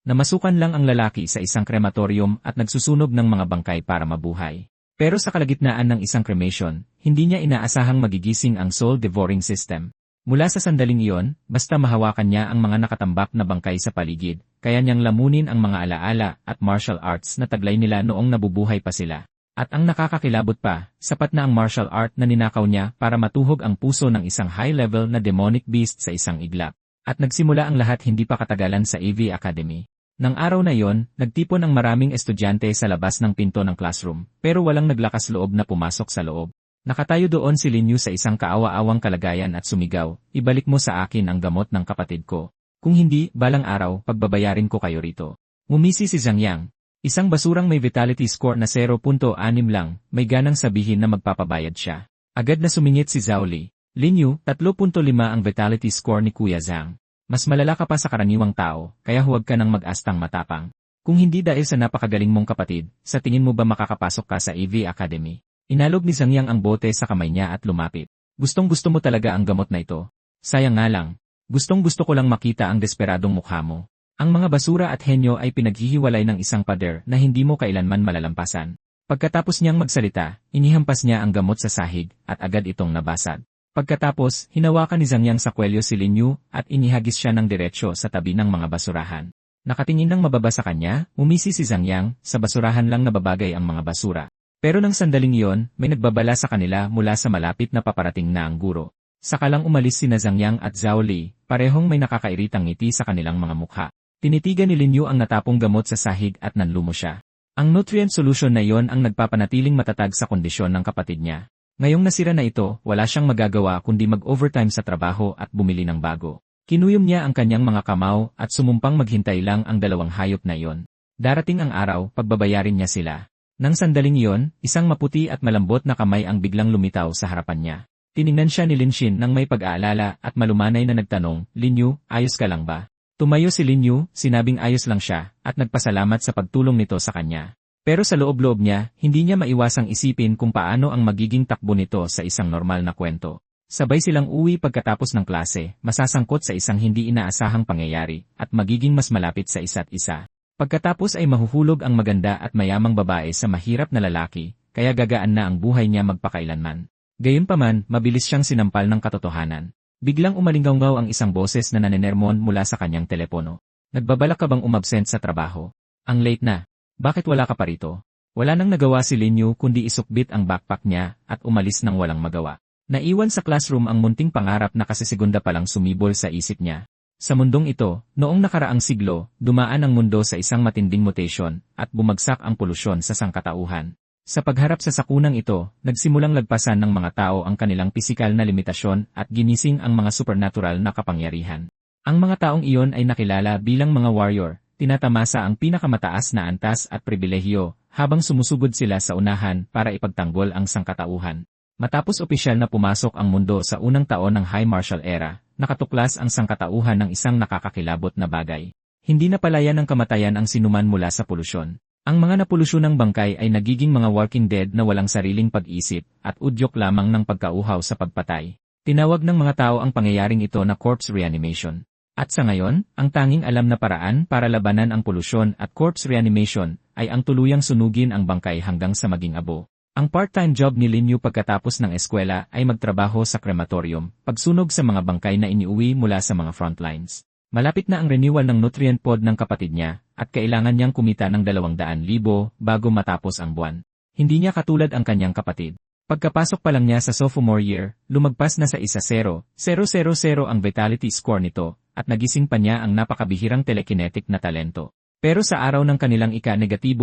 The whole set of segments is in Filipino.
Namasukan lang ang lalaki sa isang krematorium at nagsusunog ng mga bangkay para mabuhay. Pero sa kalagitnaan ng isang cremation, hindi niya inaasahang magigising ang soul-devouring system. Mula sa sandaling iyon, basta mahawakan niya ang mga nakatambak na bangkay sa paligid, kaya niyang lamunin ang mga alaala at martial arts na taglay nila noong nabubuhay pa sila. At ang nakakakilabot pa, sapat na ang martial art na ninakaw niya para matuhog ang puso ng isang high-level na demonic beast sa isang iglap. At nagsimula ang lahat hindi pa katagalan sa AV Academy. Nang araw na yon, nagtipon ang maraming estudyante sa labas ng pinto ng classroom, pero walang naglakas loob na pumasok sa loob. Nakatayo doon si Lin Yu sa isang kaawa-awang kalagayan at sumigaw, "Ibalik mo sa akin ang gamot ng kapatid ko. Kung hindi, balang araw, pagbabayarin ko kayo rito." Ngumisi si Zhang Yang. Isang basurang may vitality score na 0.6 lang, may ganang sabihin na magpapabayad siya. Agad na sumingit si Zhao Li. "Lin Yu, 3.5 ang vitality score ni Kuya Zhang. Mas malala ka pa sa karaniwang tao, kaya huwag ka nang mag-astang matapang. Kung hindi dahil sa napakagaling mong kapatid, sa tingin mo ba makakapasok ka sa AV Academy?" Inalog ni Zhang Yang ang bote sa kamay niya at lumapit. "Gustong-gusto mo talaga ang gamot na ito. Sayang nga lang. Gustong-gusto ko lang makita ang desperadong mukha mo." Ang mga basura at henyo ay pinaghihiwalay ng isang pader na hindi mo kailanman malalampasan. Pagkatapos niyang magsalita, inihampas niya ang gamot sa sahig at agad itong nabasag. Pagkatapos, hinawakan ni Zhang Yang sa kwelyo si Lin Yu at inihagis siya ng diretsyo sa tabi ng mga basurahan. Nakatingin ng mababa sa kanya, umisi si Zhang Yang, sa basurahan lang nababagay ang mga basura. Pero nang sandaling iyon, may nagbabala sa kanila mula sa malapit na paparating na ang guro. Saka lang umalis sina Zhang Yang at Zhao Li, parehong may nakakairitang ngiti sa kanilang mga mukha. Tinitigan ni Lin Yu ang natapong gamot sa sahig at nanlumo siya. Ang nutrient solution na iyon ang nagpapanatiling matatag sa kondisyon ng kapatid niya. Ngayong nasira na ito, wala siyang magagawa kundi mag-overtime sa trabaho at bumili ng bago. Kinuyom niya ang kanyang mga kamao at sumumpang maghintay lang ang dalawang hayop na iyon. Darating ang araw, pagbabayarin niya sila. Nang sandaling iyon, isang maputi at malambot na kamay ang biglang lumitaw sa harapan niya. Tiningnan siya ni Lin Xin nang may pag-aalala at malumanay na nagtanong, "Lin Yu, ayos ka lang ba?" Tumayo si Lin Yu, sinabing ayos lang siya, at nagpasalamat sa pagtulong nito sa kanya. Pero sa loob-loob niya, hindi niya maiwasang isipin kung paano ang magiging takbo nito sa isang normal na kwento. Sabay silang uwi pagkatapos ng klase, masasangkot sa isang hindi inaasahang pangyayari, at magiging mas malapit sa isa't isa. Pagkatapos ay mahuhulog ang maganda at mayamang babae sa mahirap na lalaki, kaya gagaan na ang buhay niya magpakailanman. Gayunpaman, mabilis siyang sinampal ng katotohanan. Biglang umalinggaw ang isang boses na nanenermon mula sa kanyang telepono. "Nagbabalak ka bang umabsent sa trabaho? Ang late na. Bakit wala ka pa rito?" Wala nang nagawa si Lin Yu kundi isukbit ang backpack niya at umalis nang walang magawa. Naiwan sa classroom ang munting pangarap na kasesegunda palang sumibol sa isip niya. Sa mundong ito, noong nakaraang siglo, dumaan ang mundo sa isang matinding mutation at bumagsak ang polusyon sa sangkatauhan. Sa pagharap sa sakunang ito, nagsimulang lagpasan ng mga tao ang kanilang pisikal na limitasyon at ginising ang mga supernatural na kapangyarihan. Ang mga taong iyon ay nakilala bilang mga warrior, tinatamasa ang pinakamataas na antas at pribilehiyo, habang sumusugod sila sa unahan para ipagtanggol ang sangkatauhan. Matapos opisyal na pumasok ang mundo sa unang taon ng High Martial Era, nakatuklas ang sangkatauhan ng isang nakakakilabot na bagay. Hindi na palayan ng kamatayan ang sinuman mula sa polusyon. Ang mga napolusyonang bangkay ay nagiging mga walking dead na walang sariling pag-isip at udyok lamang ng pagkauhaw sa pagpatay. Tinawag ng mga tao ang pangyayaring ito na corpse reanimation. At sa ngayon, ang tanging alam na paraan para labanan ang polusyon at corpse reanimation ay ang tuluyang sunugin ang bangkay hanggang sa maging abo. Ang part-time job ni Lin Yu pagkatapos ng eskwela ay magtrabaho sa krematorium, pagsunog sa mga bangkay na iniuwi mula sa mga frontlines. Malapit na ang renewal ng nutrient pod ng kapatid niya, at kailangan niyang kumita ng 200,000 bago matapos ang buwan. Hindi niya katulad ang kanyang kapatid. Pagkapasok pa lang niya sa sophomore year, lumagpas na sa 1-0, 0-0-0 ang vitality score nito, at nagising pa niya ang napakabihirang telekinetic na talento. Pero sa araw ng kanilang ika-17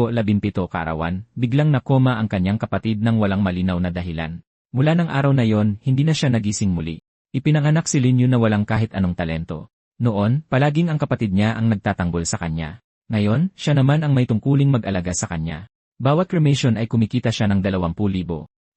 kaarawan, biglang nakoma ang kanyang kapatid nang walang malinaw na dahilan. Mula ng araw na yon, hindi na siya nagising muli. Ipinanganak si Lin Yu na walang kahit anong talento. Noon, palaging ang kapatid niya ang nagtatanggol sa kanya. Ngayon, siya naman ang may tungkuling mag-alaga sa kanya. Bawat cremation ay kumikita siya ng 20,000.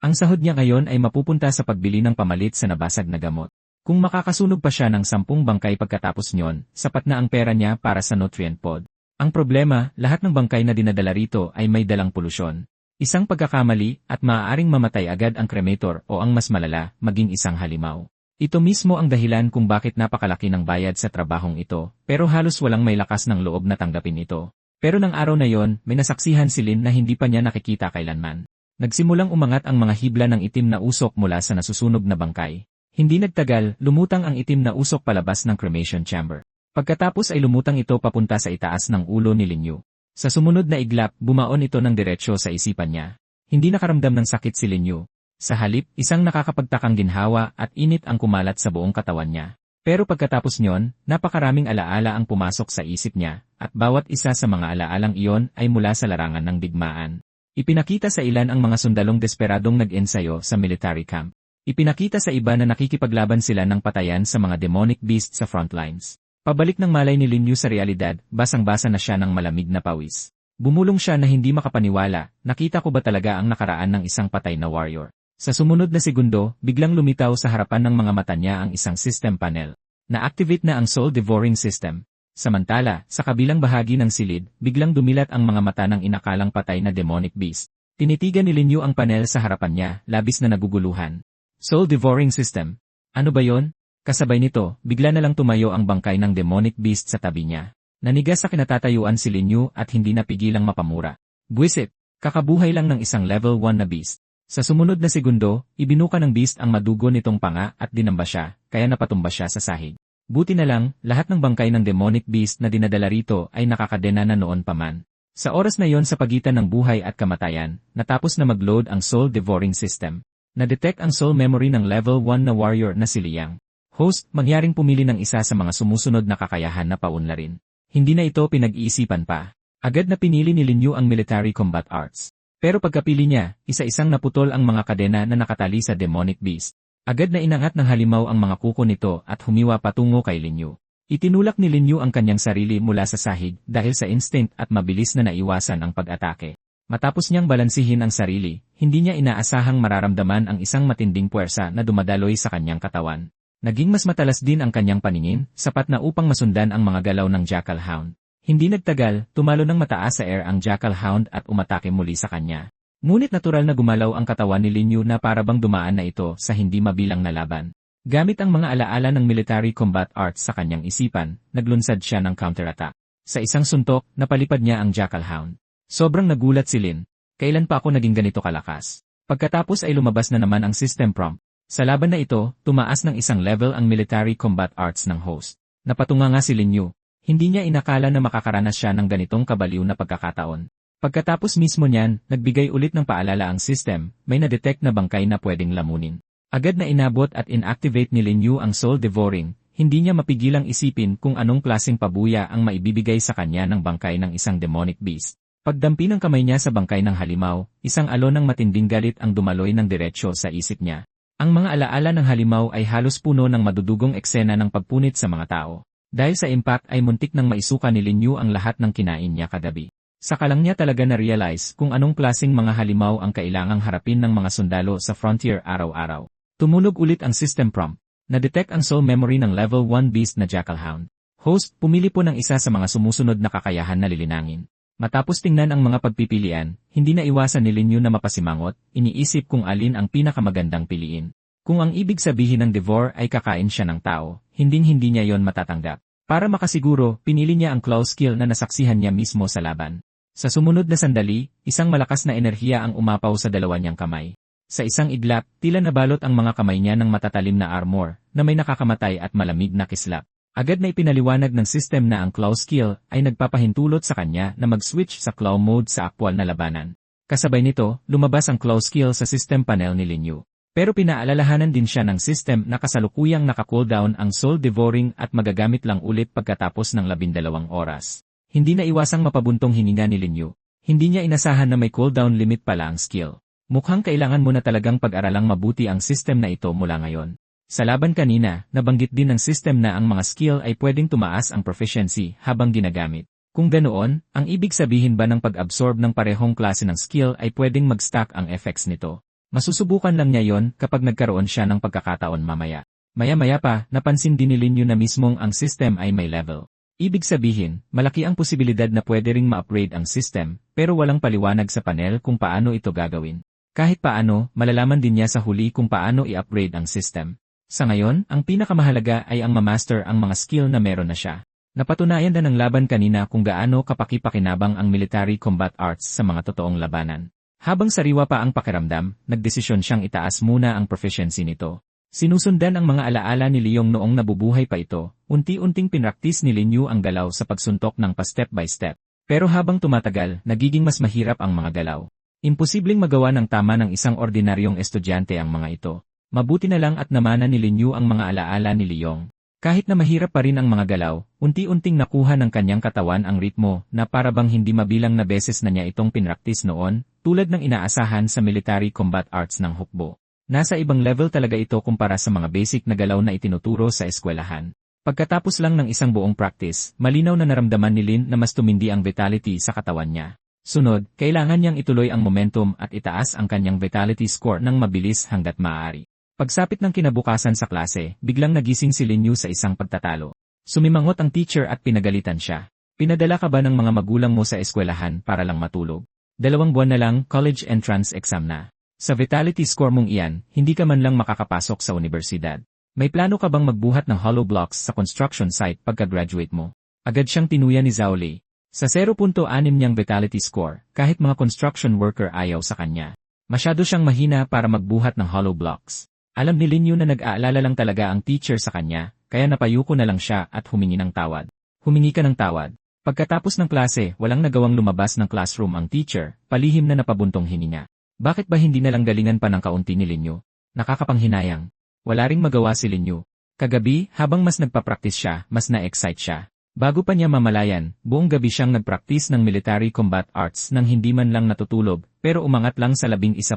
Ang sahod niya ngayon ay mapupunta sa pagbili ng pamalit sa nabasag na gamot. Kung makakasunog pa siya ng 10 bangkay pagkatapos nyon, sapat na ang pera niya para sa nutrient pod. Ang problema, lahat ng bangkay na dinadala rito ay may dalang polusyon. Isang pagkakamali at maaaring mamatay agad ang cremator o ang mas malala, maging isang halimaw. Ito mismo ang dahilan kung bakit napakalaki ng bayad sa trabahong ito, pero halos walang may lakas ng loob na tanggapin ito. Pero ng araw na yon, may nasaksihan si Lin na hindi pa niya nakikita kailanman. Nagsimulang umangat ang mga hibla ng itim na usok mula sa nasusunog na bangkay. Hindi nagtagal, lumutang ang itim na usok palabas ng cremation chamber. Pagkatapos ay lumutang ito papunta sa itaas ng ulo ni Lin Yu. Sa sumunod na iglap, bumaon ito ng diretsyo sa isipan niya. Hindi nakaramdam ng sakit si Lin Yu. Sa halip, isang nakakapagtakang ginhawa at init ang kumalat sa buong katawan niya. Pero pagkatapos nyon, napakaraming alaala ang pumasok sa isip niya, at bawat isa sa mga alaalang iyon ay mula sa larangan ng digmaan. Ipinakita sa ilan ang mga sundalong desperadong nag-ensayo sa military camp. Ipinakita sa iba na nakikipaglaban sila ng patayan sa mga demonic beast sa frontlines. Pabalik ng malay ni Lin Yu sa realidad, basang-basa na siya ng malamig na pawis. Bumulong siya na hindi makapaniwala, nakita ko ba talaga ang nakaraan ng isang patay na warrior? Sa sumunod na segundo, biglang lumitaw sa harapan ng mga mata niya ang isang system panel. Na-activate na ang soul devouring system. Samantala, sa kabilang bahagi ng silid, biglang dumilat ang mga mata ng inakalang patay na demonic beast. Tinitigan ni Lin Yu ang panel sa harapan niya, labis na naguguluhan. Soul devouring system. Ano ba yon? Kasabay nito, bigla na lang tumayo ang bangkay ng demonic beast sa tabi niya. Nanigas sa kinatatayuan si Lin Yu at hindi napigilang mapamura. Buwisit, kakabuhay lang ng isang level 1 na beast. Sa sumunod na segundo, ibinuka ng beast ang madugo nitong panga at dinamba siya, kaya napatumba siya sa sahig. Buti na lang, lahat ng bangkay ng demonic beast na dinadala rito ay nakakadena na noon pa man. Sa oras na yon sa pagitan ng buhay at kamatayan, natapos na mag-load ang soul devouring system. Na-detect ang soul memory ng level 1 na warrior na si Liang. Host, mangyaring pumili ng isa sa mga sumusunod na kakayahan na paunlarin. Hindi na ito pinag-iisipan pa. Agad na pinili ni Lin Yu ang military combat arts. Pero pagkapili niya, isa-isang naputol ang mga kadena na nakatali sa demonic beast. Agad na inangat ng halimaw ang mga kuko nito at humiwa patungo kay Lin Yu. Itinulak ni Lin Yu ang kanyang sarili mula sa sahig dahil sa instinct at mabilis na naiwasan ang pag-atake. Matapos niyang balansihin ang sarili, hindi niya inaasahang mararamdaman ang isang matinding puwersa na dumadaloy sa kanyang katawan. Naging mas matalas din ang kanyang paningin, sapat na upang masundan ang mga galaw ng Jackal Hound. Hindi nagtagal, tumalo ng mataas sa air ang Jackal Hound at umatake muli sa kanya. Ngunit natural na gumalaw ang katawan ni Lin Yu na parabang dumaan na ito sa hindi mabilang na laban. Gamit ang mga alaala ng military combat arts sa kanyang isipan, naglunsad siya ng counterattack. Sa isang suntok, napalipad niya ang Jackal Hound. Sobrang nagulat si Lin. Kailan pa ako naging ganito kalakas? Pagkatapos ay lumabas na naman ang system prompt. Sa laban na ito, tumaas ng isang level ang military combat arts ng host. Napatunga nga si Lin Yu. Hindi niya inakala na makakaranas siya ng ganitong kabaliw na pagkakataon. Pagkatapos mismo niyan, nagbigay ulit ng paalala ang system, may na-detect na bangkay na pwedeng lamunin. Agad na inabot at inactivate ni Lin Yu ang soul devouring, hindi niya mapigilang isipin kung anong klaseng pabuya ang maibibigay sa kanya ng bangkay ng isang demonic beast. Pagdampi ng kamay niya sa bangkay ng halimaw, isang alon ng matinding galit ang dumaloy ng diretsyo sa isip niya. Ang mga alaala ng halimaw ay halos puno ng madudugong eksena ng pagpunit sa mga tao. Dahil sa impact ay muntik nang maisuka ni Lin Yu ang lahat ng kinain niya kagabi. Saka lang niya talaga na-realize kung anong klaseng mga halimaw ang kailangang harapin ng mga sundalo sa frontier araw-araw. Tumunog ulit ang system prompt. Na-detect ang soul memory ng level 1 beast na Jackal Hound. Host, pumili po ng isa sa mga sumusunod na kakayahan na lilinangin. Matapos tingnan ang mga pagpipilian, hindi na iwasan ni Lin Yu na mapasimangot, iniisip kung alin ang pinakamagandang piliin. Kung ang ibig sabihin ng devour ay kakain siya ng tao, hinding-hindi niya yon matatanggap. Para makasiguro, pinili niya ang claw skill na nasaksihan niya mismo sa laban. Sa sumunod na sandali, isang malakas na enerhiya ang umapaw sa dalawa niyang kamay. Sa isang iglap, tila nabalot ang mga kamay niya ng matatalim na armor, na may nakakamatay at malamig na kislap. Agad na ipinaliwanag ng system na ang claw skill ay nagpapahintulot sa kanya na mag-switch sa claw mode sa aktwal na labanan. Kasabay nito, lumabas ang claw skill sa system panel ni Lin Yu. Pero pinaalalahanan din siya ng system na kasalukuyang naka-cooldown ang soul devouring at magagamit lang ulit pagkatapos ng 12 oras. Hindi na iwasang mapabuntong hininga ni Lin Yu. Hindi niya inasahan na may cooldown limit pala ang skill. Mukhang kailangan mo na talagang pag-aralang mabuti ang system na ito mula ngayon. Sa laban kanina, nabanggit din ng system na ang mga skill ay pwedeng tumaas ang proficiency habang ginagamit. Kung ganoon, ang ibig sabihin ba ng pag-absorb ng parehong klase ng skill ay pwedeng mag-stack ang effects nito? Masusubukan lang niya yon kapag nagkaroon siya ng pagkakataon mamaya. Maya-maya pa, napansin din ni Lin Yu na mismong ang system ay may level. Ibig sabihin, malaki ang posibilidad na pwede ring ma-upgrade ang system, pero walang paliwanag sa panel kung paano ito gagawin. Kahit paano, malalaman din niya sa huli kung paano i-upgrade ang system. Sa ngayon, ang pinakamahalaga ay ang mamaster ang mga skill na meron na siya. Napatunayan na ng laban kanina kung gaano kapaki-pakinabang ang military combat arts sa mga totoong labanan. Habang sariwa pa ang pakiramdam, nagdesisyon siyang itaas muna ang proficiency nito. Sinusundan ang mga alaala ni Leong noong nabubuhay pa ito, unti-unting pinraktis ni Lin Yu ang galaw sa pagsuntok ng pa-step by step. Pero habang tumatagal, nagiging mas mahirap ang mga galaw. Imposibleng magawa ng tama ng isang ordinaryong estudyante ang mga ito. Mabuti na lang at namana ni Lin Yu ang mga alaala ni Leong. Kahit na mahirap pa rin ang mga galaw, unti-unting nakuha ng kanyang katawan ang ritmo na parabang hindi mabilang na beses na niya itong pinraktis noon, tulad ng inaasahan sa military combat arts ng hukbo. Nasa ibang level talaga ito kumpara sa mga basic na galaw na itinuturo sa eskwelahan. Pagkatapos lang ng isang buong practice, malinaw na naramdaman ni Lin na mas tumindi ang vitality sa katawan niya. Sunod, kailangan niyang ituloy ang momentum at itaas ang kanyang vitality score ng mabilis hanggat maaari. Pagsapit ng kinabukasan sa klase, biglang nagising si Lin Yu sa isang pagtatalo. Sumimangot ang teacher at pinagalitan siya. Pinadala ka ba ng mga magulang mo sa eskwelahan para lang matulog? 2 buwan na lang, college entrance exam na. Sa vitality score mong iyan, hindi ka man lang makakapasok sa universidad. May plano ka bang magbuhat ng hollow blocks sa construction site pagka-graduate mo? Agad siyang tinuya ni Zhao Li. Sa 0.6 niyang vitality score, kahit mga construction worker ayaw sa kanya. Masyado siyang mahina para magbuhat ng hollow blocks. Alam ni Lin Yu na nag-aalala lang talaga ang teacher sa kanya, kaya napayuko na lang siya at humingi ng tawad. Humingi ka ng tawad. Pagkatapos ng klase, walang nagawang lumabas ng classroom ang teacher, palihim na napabuntong hininga. Bakit ba hindi nalang galingan pa ng kaunti ni Lin Yu? Nakakapanghinayang. Wala ring magawa si Lin Yu. Kagabi, habang mas nagpa-practice siya, mas na-excite siya. Bago pa niya mamalayan, buong gabi siyang nag-practice ng military combat arts nang hindi man lang natutulog, pero umangat lang sa 11%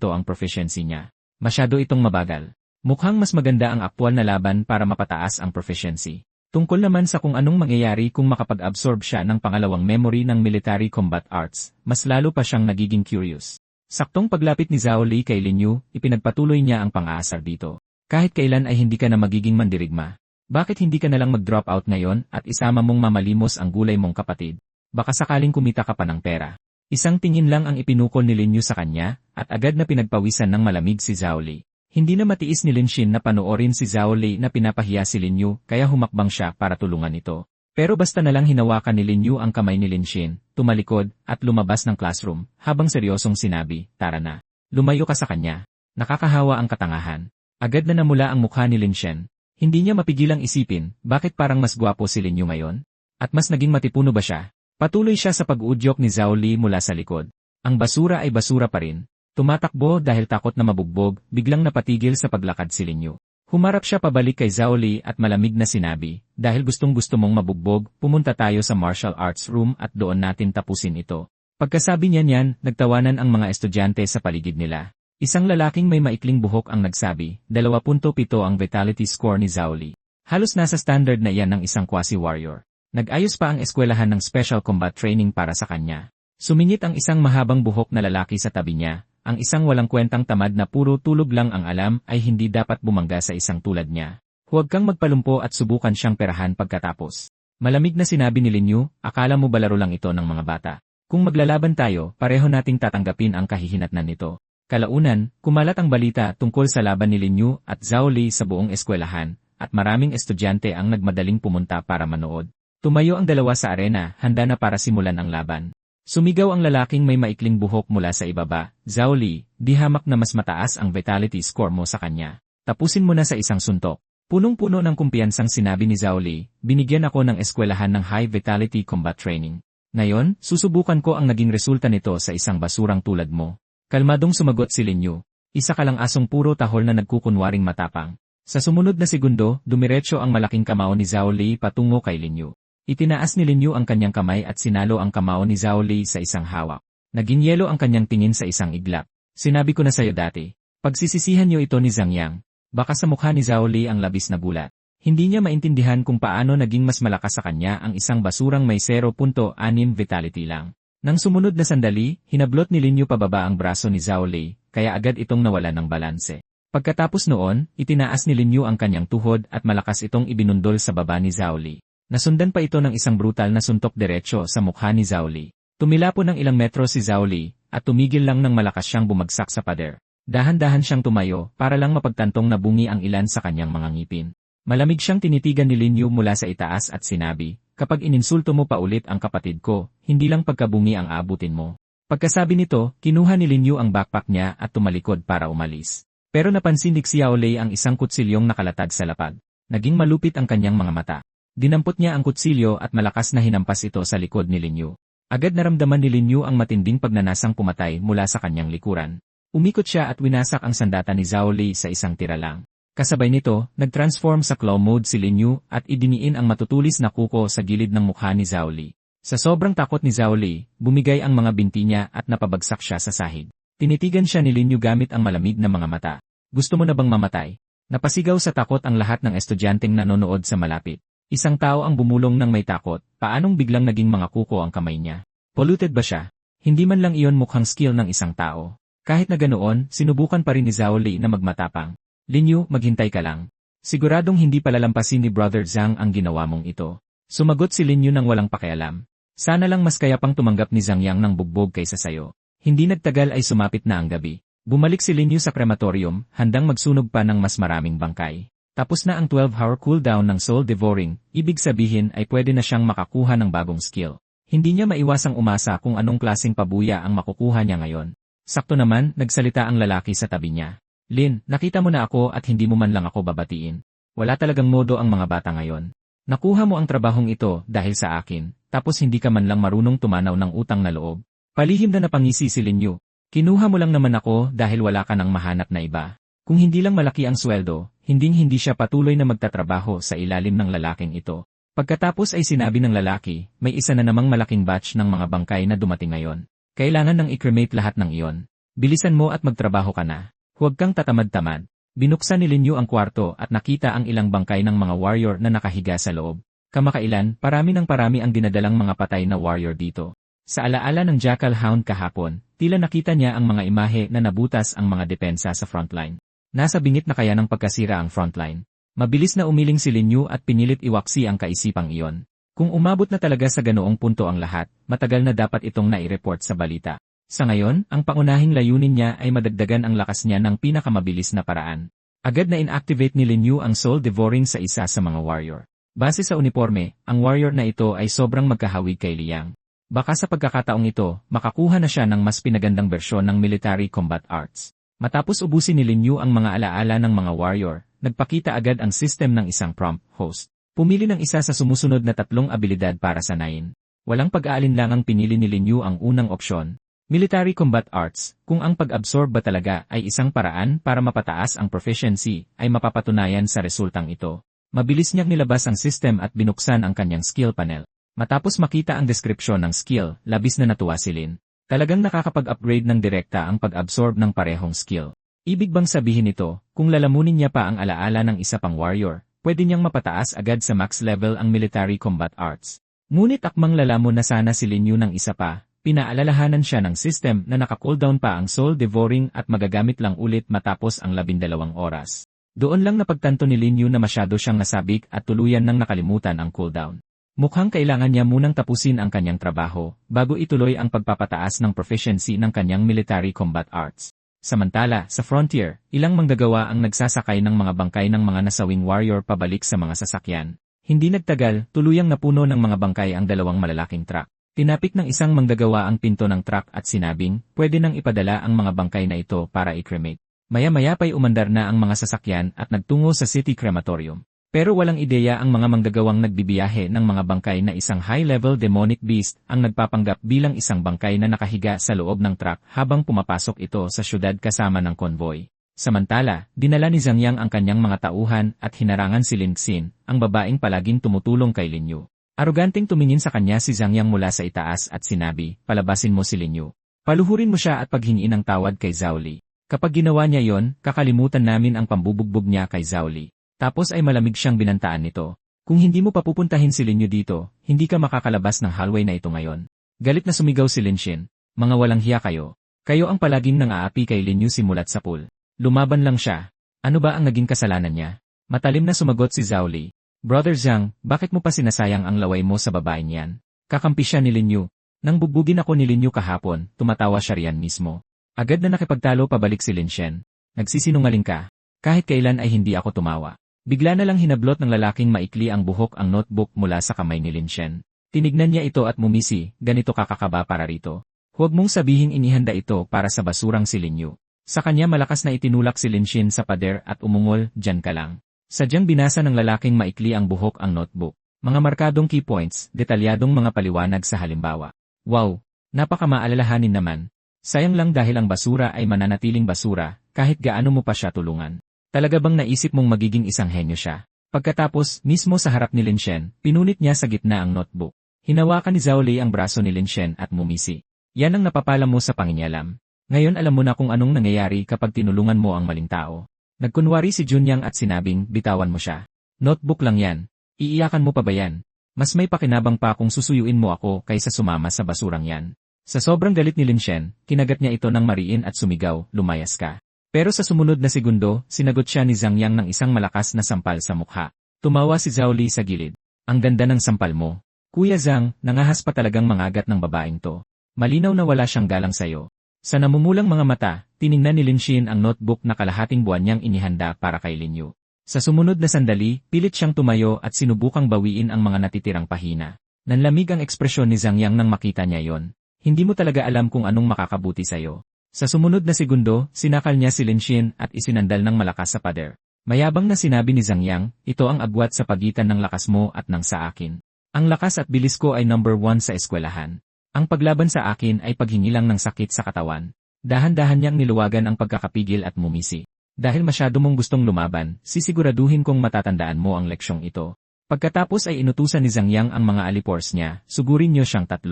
ang proficiency niya. Masyado itong mabagal. Mukhang mas maganda ang aktwal na laban para mapataas ang proficiency. Tungkol naman sa kung anong mangyayari kung makapag-absorb siya ng pangalawang memory ng military combat arts, mas lalo pa siyang nagiging curious. Saktong paglapit ni Zhao Li kay Lin Yu, ipinagpatuloy niya ang pang-aasar dito. Kahit kailan ay hindi ka na magiging mandirigma. Bakit hindi ka na lang mag-drop out ngayon at isama mong mamalimos ang gulay mong kapatid? Baka sakaling kumita ka pa ng pera. Isang tingin lang ang ipinukol ni Lin Yu sa kanya, at agad na pinagpawisan ng malamig si Zhao Li. Hindi na matiis ni Lin Xin na panoorin si Zhao Li na pinapahiya si Lin Yu, kaya humakbang siya para tulungan ito. Pero basta na lang hinawakan ni Lin Yu ang kamay ni Lin Xin, tumalikod, at lumabas ng classroom, habang seryosong sinabi, "Tara na. Lumayo ka sa kanya." Nakakahawa ang katangahan. Agad na namula ang mukha ni Lin Xin. Hindi niya mapigilang isipin, bakit parang mas gwapo si Lin Yu ngayon? At mas naging matipuno ba siya? Patuloy siya sa pag-uudyok ni Zhao Li mula sa likod. Ang basura ay basura pa rin. Tumatakbo dahil takot na mabugbog, biglang napatigil sa paglakad si Lin Yu. Humarap siya pabalik kay Zhao Li at malamig na sinabi, "Dahil gustong-gusto mong mabugbog, pumunta tayo sa martial arts room at doon natin tapusin ito." Pagkasabi niya niyan, nagtawanan ang mga estudyante sa paligid nila. Isang lalaking may maikling buhok ang nagsabi, 2.7 ang vitality score ni Zhao Li. Halos nasa standard na iyan ng isang quasi-warrior. Nag-ayos pa ang eskwelahan ng special combat training para sa kanya. Sumingit ang isang mahabang buhok na lalaki sa tabi niya. Ang isang walang kwentang tamad na puro tulog lang ang alam ay hindi dapat bumangga sa isang tulad niya. Huwag kang magpalumpo at subukan siyang perahan pagkatapos. Malamig na sinabi ni Lin Yu, akala mo ba laro lang ito ng mga bata? Kung maglalaban tayo, pareho nating tatanggapin ang kahihinatnan nito. Kalaunan, kumalat ang balita tungkol sa laban ni Lin Yu at Zhao Li sa buong eskwelahan, at maraming estudyante ang nagmadaling pumunta para manood. Tumayo ang dalawa sa arena, handa na para simulan ang laban. Sumigaw ang lalaking may maikling buhok mula sa ibaba, "Zhao Li, di hamak na mas mataas ang vitality score mo sa kanya. Tapusin mo na sa isang suntok." Punong-puno ng kumpiyansang sinabi ni Zhao Li, "Binigyan ako ng eskwelahan ng high vitality combat training. Ngayon, susubukan ko ang naging resulta nito sa isang basurang tulad mo." Kalmadong sumagot si Lin Yu. "Isa ka lang asong puro tahol na nagkukunwaring matapang." Sa sumunod na segundo, dumiretso ang malaking kamao ni Zhao Li patungo kay Lin Yu. Itinaas ni Lin Yu ang kanyang kamay at sinalo ang kamao ni Zhao Li sa isang hawak. Naging yelo ang kanyang tingin sa isang iglap. "Sinabi ko na sayo dati. Pagsisisihan niyo ito ni Zhang Yang." Baka sa mukha ni Zhao Li ang labis na gulat. Hindi niya maintindihan kung paano naging mas malakas sa kanya ang isang basurang may 0.6 vitality lang. Nang sumunod na sandali, hinablot ni Lin Yu pababa ang braso ni Zhao Li, kaya agad itong nawalan ng balanse. Pagkatapos noon, itinaas ni Lin Yu ang kanyang tuhod at malakas itong ibinundol sa baba ni Zhao Li. Nasundan pa ito ng isang brutal na suntok diretso sa mukha ni Zhao Li. Tumila po ng ilang metro si Zhao Li, at tumigil lang nang malakas siyang bumagsak sa pader. Dahan-dahan siyang tumayo para lang mapagtantong nabungi ang ilan sa kanyang mga ngipin. Malamig siyang tinitigan ni Lin Yu mula sa itaas at sinabi, kapag ininsulto mo pa ulit ang kapatid ko, hindi lang pagkabungi ang aabutin mo. Pagkasabi nito, kinuha ni Lin Yu ang backpack niya at tumalikod para umalis. Pero napansin ni Xiao Lei ang isang kutsilyong nakalatag sa lapag. Naging malupit ang kanyang mga mata. Dinampot niya ang kutsilyo at malakas na hinampas ito sa likod ni Lin Yu. Agad naramdaman ni Lin Yu ang matinding pagnanasang pumatay mula sa kanyang likuran. Umikot siya at winasak ang sandata ni Xiao Lei sa isang tira lang. Kasabay nito, nag-transform sa claw mode si Lin Yu at idiniin ang matutulis na kuko sa gilid ng mukha ni Xiao Lei. Sa sobrang takot ni Xiao Lei, bumigay ang mga binti niya at napabagsak siya sa sahig. Tinitigan siya ni Lin Yu gamit ang malamig na mga mata. Gusto mo na bang mamatay? Napasigaw sa takot ang lahat ng estudyanteng nanonood sa malapit. Isang tao ang bumulong ng may takot, paanong biglang naging mga kuko ang kamay niya? Polluted ba siya? Hindi man lang iyon mukhang skill ng isang tao. Kahit na ganoon, sinubukan pa rin ni Xiao Lei na magmatapang. Lin Yu, maghintay ka lang. Siguradong hindi palalampasin ni Brother Zhang ang ginawa mong ito. Sumagot si Lin Yu nang walang pakialam. Sana lang mas kaya pang tumanggap ni Zhang Yang ng bugbog kaysa sayo. Hindi nagtagal ay sumapit na ang gabi. Bumalik si Lin Yu sa crematorium, handang magsunog pa ng mas maraming bangkay. Tapos na ang 12-hour cooldown ng Soul Devouring, ibig sabihin ay pwede na siyang makakuha ng bagong skill. Hindi niya maiwasang umasa kung anong klaseng pabuya ang makukuha niya ngayon. Sakto naman, nagsalita ang lalaki sa tabi niya. Lin, nakita mo na ako at hindi mo man lang ako babatiin. Wala talagang modo ang mga bata ngayon. Nakuha mo ang trabahong ito dahil sa akin, tapos hindi ka man lang marunong tumanaw ng utang na loob. Palihim na napangisi si Lin Yu. Kinuha mo lang naman ako dahil wala ka nang mahanap na iba. Kung hindi lang malaki ang sweldo, hindi siya patuloy na magtatrabaho sa ilalim ng lalaking ito. Pagkatapos ay sinabi ng lalaki, may isa na namang malaking batch ng mga bangkay na dumating ngayon. Kailangan nang i-cremate lahat ng iyon. Bilisan mo at magtrabaho ka na. Huwag kang tatamad-tamad. Binuksan ni Lin Yu ang kwarto at nakita ang ilang bangkay ng mga warrior na nakahiga sa loob. Kamakailan, parami ang dinadalang mga patay na warrior dito. Sa alaala ng Jackal Hound kahapon, tila nakita niya ang mga imahe na nabutas ang mga depensa sa frontline. Nasa bingit na kaya ng pagkasira ang frontline. Mabilis na umiling si Lin Yu at pinilit iwaksi ang kaisipang iyon. Kung umabot na talaga sa ganoong punto ang lahat, matagal na dapat itong nai-report sa balita. Sa ngayon, ang pangunahing layunin niya ay madagdagan ang lakas niya ng pinakamabilis na paraan. Agad na inactivate ni Lin Yu ang Soul Devouring sa isa sa mga warrior. Base sa uniforme, ang warrior na ito ay sobrang magkahawig kay Liang. Baka sa pagkakataong ito, makakuha na siya ng mas pinagandang bersyon ng military combat arts. Matapos ubusin ni Lin Yu ang mga alaala ng mga warrior, nagpakita agad ang system ng isang prompt host. Pumili ng isa sa sumusunod na 3 abilidad para sanayin. Walang pag-aalinlangang pinili ni Lin Yu ang unang opsyon. Military Combat Arts, kung ang pag-absorb ba talaga ay isang paraan para mapataas ang proficiency, ay mapapatunayan sa resultang ito. Mabilis niyang nilabas ang system at binuksan ang kanyang skill panel. Matapos makita ang deskripsyon ng skill, labis na natuwa si Lin. Talagang nakakapag-upgrade ng direkta ang pag-absorb ng parehong skill. Ibig bang sabihin ito, kung lalamunin niya pa ang alaala ng isa pang warrior, pwede niyang mapataas agad sa max level ang Military Combat Arts. Ngunit akmang lalamon na sana si Lin Yu ng isa pa, pinaalalahanan siya ng system na naka-cooldown pa ang Soul Devouring at magagamit lang ulit matapos ang 12 oras. Doon lang napagtanto ni Lin Yu na masyado siyang nasabik at tuluyan nang nakalimutan ang cooldown. Mukhang kailangan niya munang tapusin ang kanyang trabaho, bago ituloy ang pagpapataas ng proficiency ng kanyang Military Combat Arts. Samantala, sa frontier, ilang manggagawa ang nagsasakay ng mga bangkay ng mga nasawing warrior pabalik sa mga sasakyan. Hindi nagtagal, tuluyang napuno ng mga bangkay ang 2 malalaking truck. Tinapik ng isang manggagawa ang pinto ng truck at sinabing, pwede nang ipadala ang mga bangkay na ito para i-cremate. Maya-maya pa'y umandar na ang mga sasakyan at nagtungo sa City Crematorium. Pero walang ideya ang mga manggagawang nagbibiyahe ng mga bangkay na isang high-level demonic beast ang nagpapanggap bilang isang bangkay na nakahiga sa loob ng truck habang pumapasok ito sa syudad kasama ng konvoy. Samantala, dinala ni Zhang Yang ang kanyang mga tauhan at hinarangan si Lin Xin, ang babaeng palaging tumutulong kay Lin Yu. Aroganteng tumingin sa kanya si Zhang Yang mula sa itaas at sinabi, palabasin mo si Lin Yu. Paluhurin mo siya at paghingiin ng tawad kay Xiao Li. Kapag ginawa niya yon, kakalimutan namin ang pambubugbog niya kay Xiao Li. Tapos ay malamig siyang binantaan nito. Kung hindi mo papupuntahin si Lin Yu dito, hindi ka makakalabas ng hallway na ito ngayon. Galit na sumigaw si Lin Xin. Mga walang hiya kayo. Kayo ang palaging nang-aapi kay Lin Yu simulat sa pool. Lumaban lang siya. Ano ba ang naging kasalanan niya? Matalim na sumagot si Xiao Li. Brother Zhang, bakit mo pa sinasayang ang laway mo sa babaeng yan? Kakampi siya ni Lin Yu. Nang bugbugin ako ni Lin Yu kahapon, tumatawa siya riyan mismo. Agad na nakipagtalo pabalik si Lin Shen. Nagsisinungaling ka. Kahit kailan ay hindi ako tumawa. Bigla na lang hinablot ng lalaking maikli ang buhok ang notebook mula sa kamay ni Lin Shen. Tinignan niya ito at mumisi, ganito kakakaba para rito. Huwag mong sabihing inihanda ito para sa basurang si Lin Yu. Sa kanya malakas na itinulak si Lin Shen sa pader at umungol, "Diyan ka lang." Sadyang binasa ng lalaking maikli ang buhok ang notebook. Mga markadong key points, detalyadong mga paliwanag sa halimbawa. Wow! Napakamaalalahanin naman. Sayang lang dahil ang basura ay mananatiling basura, kahit gaano mo pa siya tulungan. Talaga bang naisip mong magiging isang henyo siya? Pagkatapos, mismo sa harap ni Lin Shen, pinunit niya sa gitna ang notebook. Hinawakan ni Zhao Lei ang braso ni Lin Shen at mumisi. Yan ang napapala mo sa pangingialam. Ngayon alam mo na kung anong nangyayari kapag tinulungan mo ang maling tao. Nagkunwari si Junyang at sinabing, bitawan mo siya. Notebook lang yan. Iiyakan mo pa ba yan? Mas may pakinabang pa kung susuyuin mo ako kaysa sumama sa basurang yan. Sa sobrang galit ni Lin Shen, kinagat niya ito ng mariin at sumigaw, lumayas ka. Pero sa sumunod na segundo, sinagot siya ni Zhang Yang ng isang malakas na sampal sa mukha. Tumawa si Zhao Li sa gilid. Ang ganda ng sampal mo. Kuya Zhang, nangahas pa talagang mangagat ng babaeng to. Malinaw na wala siyang galang sayo. Sa namumulang mga mata, tiningnan ni Lin Shen ang notebook na kalahating buwan niyang inihanda para kay Lin Yu. Sa sumunod na sandali, pilit siyang tumayo at sinubukang bawiin ang mga natitirang pahina. Nanlamig ang ekspresyon ni Zhang Yang nang makita niya yon. Hindi mo talaga alam kung anong makakabuti sayo. Sa sumunod na segundo, sinakal niya si Lin Shen at isinandal ng malakas sa pader. Mayabang na sinabi ni Zhang Yang, ito ang agwat sa pagitan ng lakas mo at ng sa akin. Ang lakas at bilis ko ay number 1 sa eskwelahan. Ang paglaban sa akin ay paghingi lang ng sakit sa katawan. Dahan-dahan niyang niluwagan ang pagkakapigil at mumisi. Dahil masyado mong gustong lumaban, sisiguraduhin kong matatandaan mo ang leksyong ito. Pagkatapos ay inutusan ni Zhang Yang ang mga alipors niya, sugurin niyo siyang 3.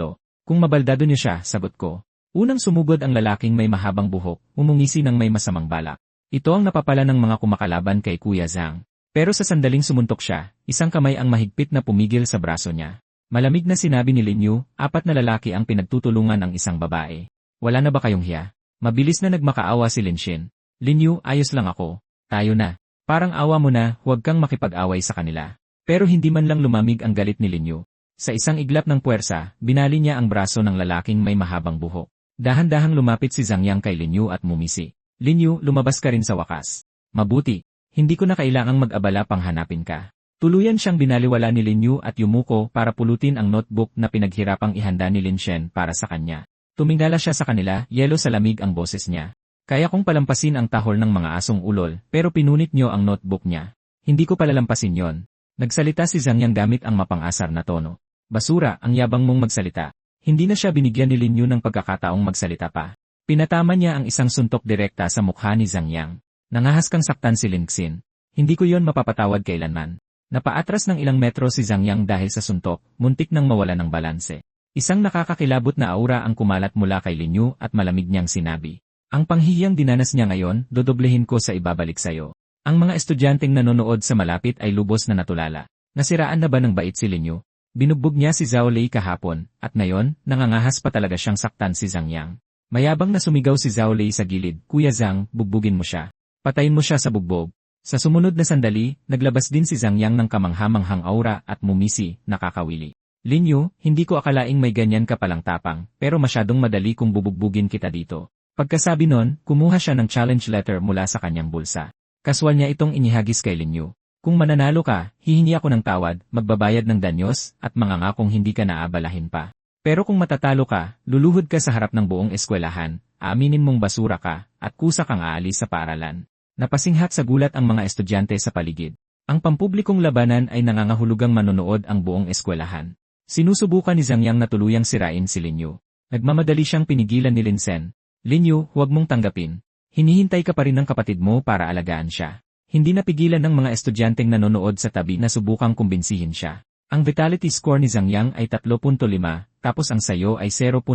Kung mabaldado niyo siya, sagot ko. Unang sumugod ang lalaking may mahabang buhok, umungisi ng may masamang balak. Ito ang napapala ng mga kumakalaban kay Kuya Zhang. Pero sa sandaling sumuntok siya, isang kamay ang mahigpit na pumigil sa braso niya. Malamig na sinabi ni Lin Yu, 4 na lalaki ang pinagtutulungan ng isang babae. Wala na ba kayong hiya? Mabilis na nagmakaawa si Lin Shen. Lin Yu, ayos lang ako. Tayo na. Parang awa mo na, huwag kang makipag-away sa kanila. Pero hindi man lang lumamig ang galit ni Lin Yu. Sa isang iglap ng puwersa, binali niya ang braso ng lalaking may mahabang buhok. Dahan-dahang lumapit si Zhang Yang kay Lin Yu at mumisi. Lin Yu, lumabas ka rin sa wakas. Mabuti. Hindi ko na kailangang mag-abala pang hanapin ka. Tuluyan siyang binaliwala ni Lin Yu at yumuko para pulutin ang notebook na pinaghirapang ihanda ni Lin Shen para sa kanya. Tumingala siya sa kanila, yelo sa lamig ang boses niya. Kaya kong palampasin ang tahol ng mga asong ulol, pero pinunit niyo ang notebook niya. Hindi ko palalampasin yon. Nagsalita si Zhang Yang gamit ang mapang-asar na tono. Basura, ang yabang mong magsalita. Hindi na siya binigyan ni Lin Yu ng pagkakataong magsalita pa. Pinatama niya ang isang suntok direkta sa mukha ni Zhang Yang. Nangahas kang saktan si Lin Xin. Hindi ko yon mapapatawad kailanman. Napaatras ng ilang metro si Zhang Yang dahil sa suntok, muntik nang mawala ng balanse. Isang nakakakilabot na aura ang kumalat mula kay Lin Yu at malamig niyang sinabi. Ang panghihiyang dinanas niya ngayon, dodoblehin ko sa ibabalik sayo. Ang mga estudyanteng nanonood sa malapit ay lubos na natulala. Nasiraan na ba ng bait si Lin Yu? Binugbog niya si Zhao Lei kahapon, at ngayon, nangangahas pa talaga siyang saktan si Zhang Yang. Mayabang na sumigaw si Zhao Lei sa gilid, Kuya Zhang, bugbugin mo siya. Patayin mo siya sa bugbog. Sa sumunod na sandali, naglabas din si Zhang Yang ng kamanghamanghang aura at mumisi, nakakawili. Lin Yu, hindi ko akalaing may ganyan ka palang tapang, pero masyadong madali kung bubugbugin kita dito. Pagkasabi nun, kumuha siya ng challenge letter mula sa kanyang bulsa. Kaswal niya itong inihagis kay Lin Yu. Kung mananalo ka, hihingi ako ng tawad, magbabayad ng danyos, at mangangakong hindi ka naabalahin pa. Pero kung matatalo ka, luluhod ka sa harap ng buong eskwelahan, aaminin mong basura ka, at kusa kang aalis sa paaralan. Napasinghat sa gulat ang mga estudyante sa paligid. Ang pampublikong labanan ay nangangahulugang manonood ang buong eskwelahan. Sinusubukan ni Zhang Yang na tuluyang sirain si Lin Yu. Nagmamadali siyang pinigilan ni Lin Sen. Lin Yu, huwag mong tanggapin. Hinihintay ka pa rin ng kapatid mo para alagaan siya. Hindi napigilan ng mga estudyanteng nanonood sa tabi na subukang kumbinsihin siya. Ang vitality score ni Zhang Yang ay 3.5, tapos ang sayo ay 0.6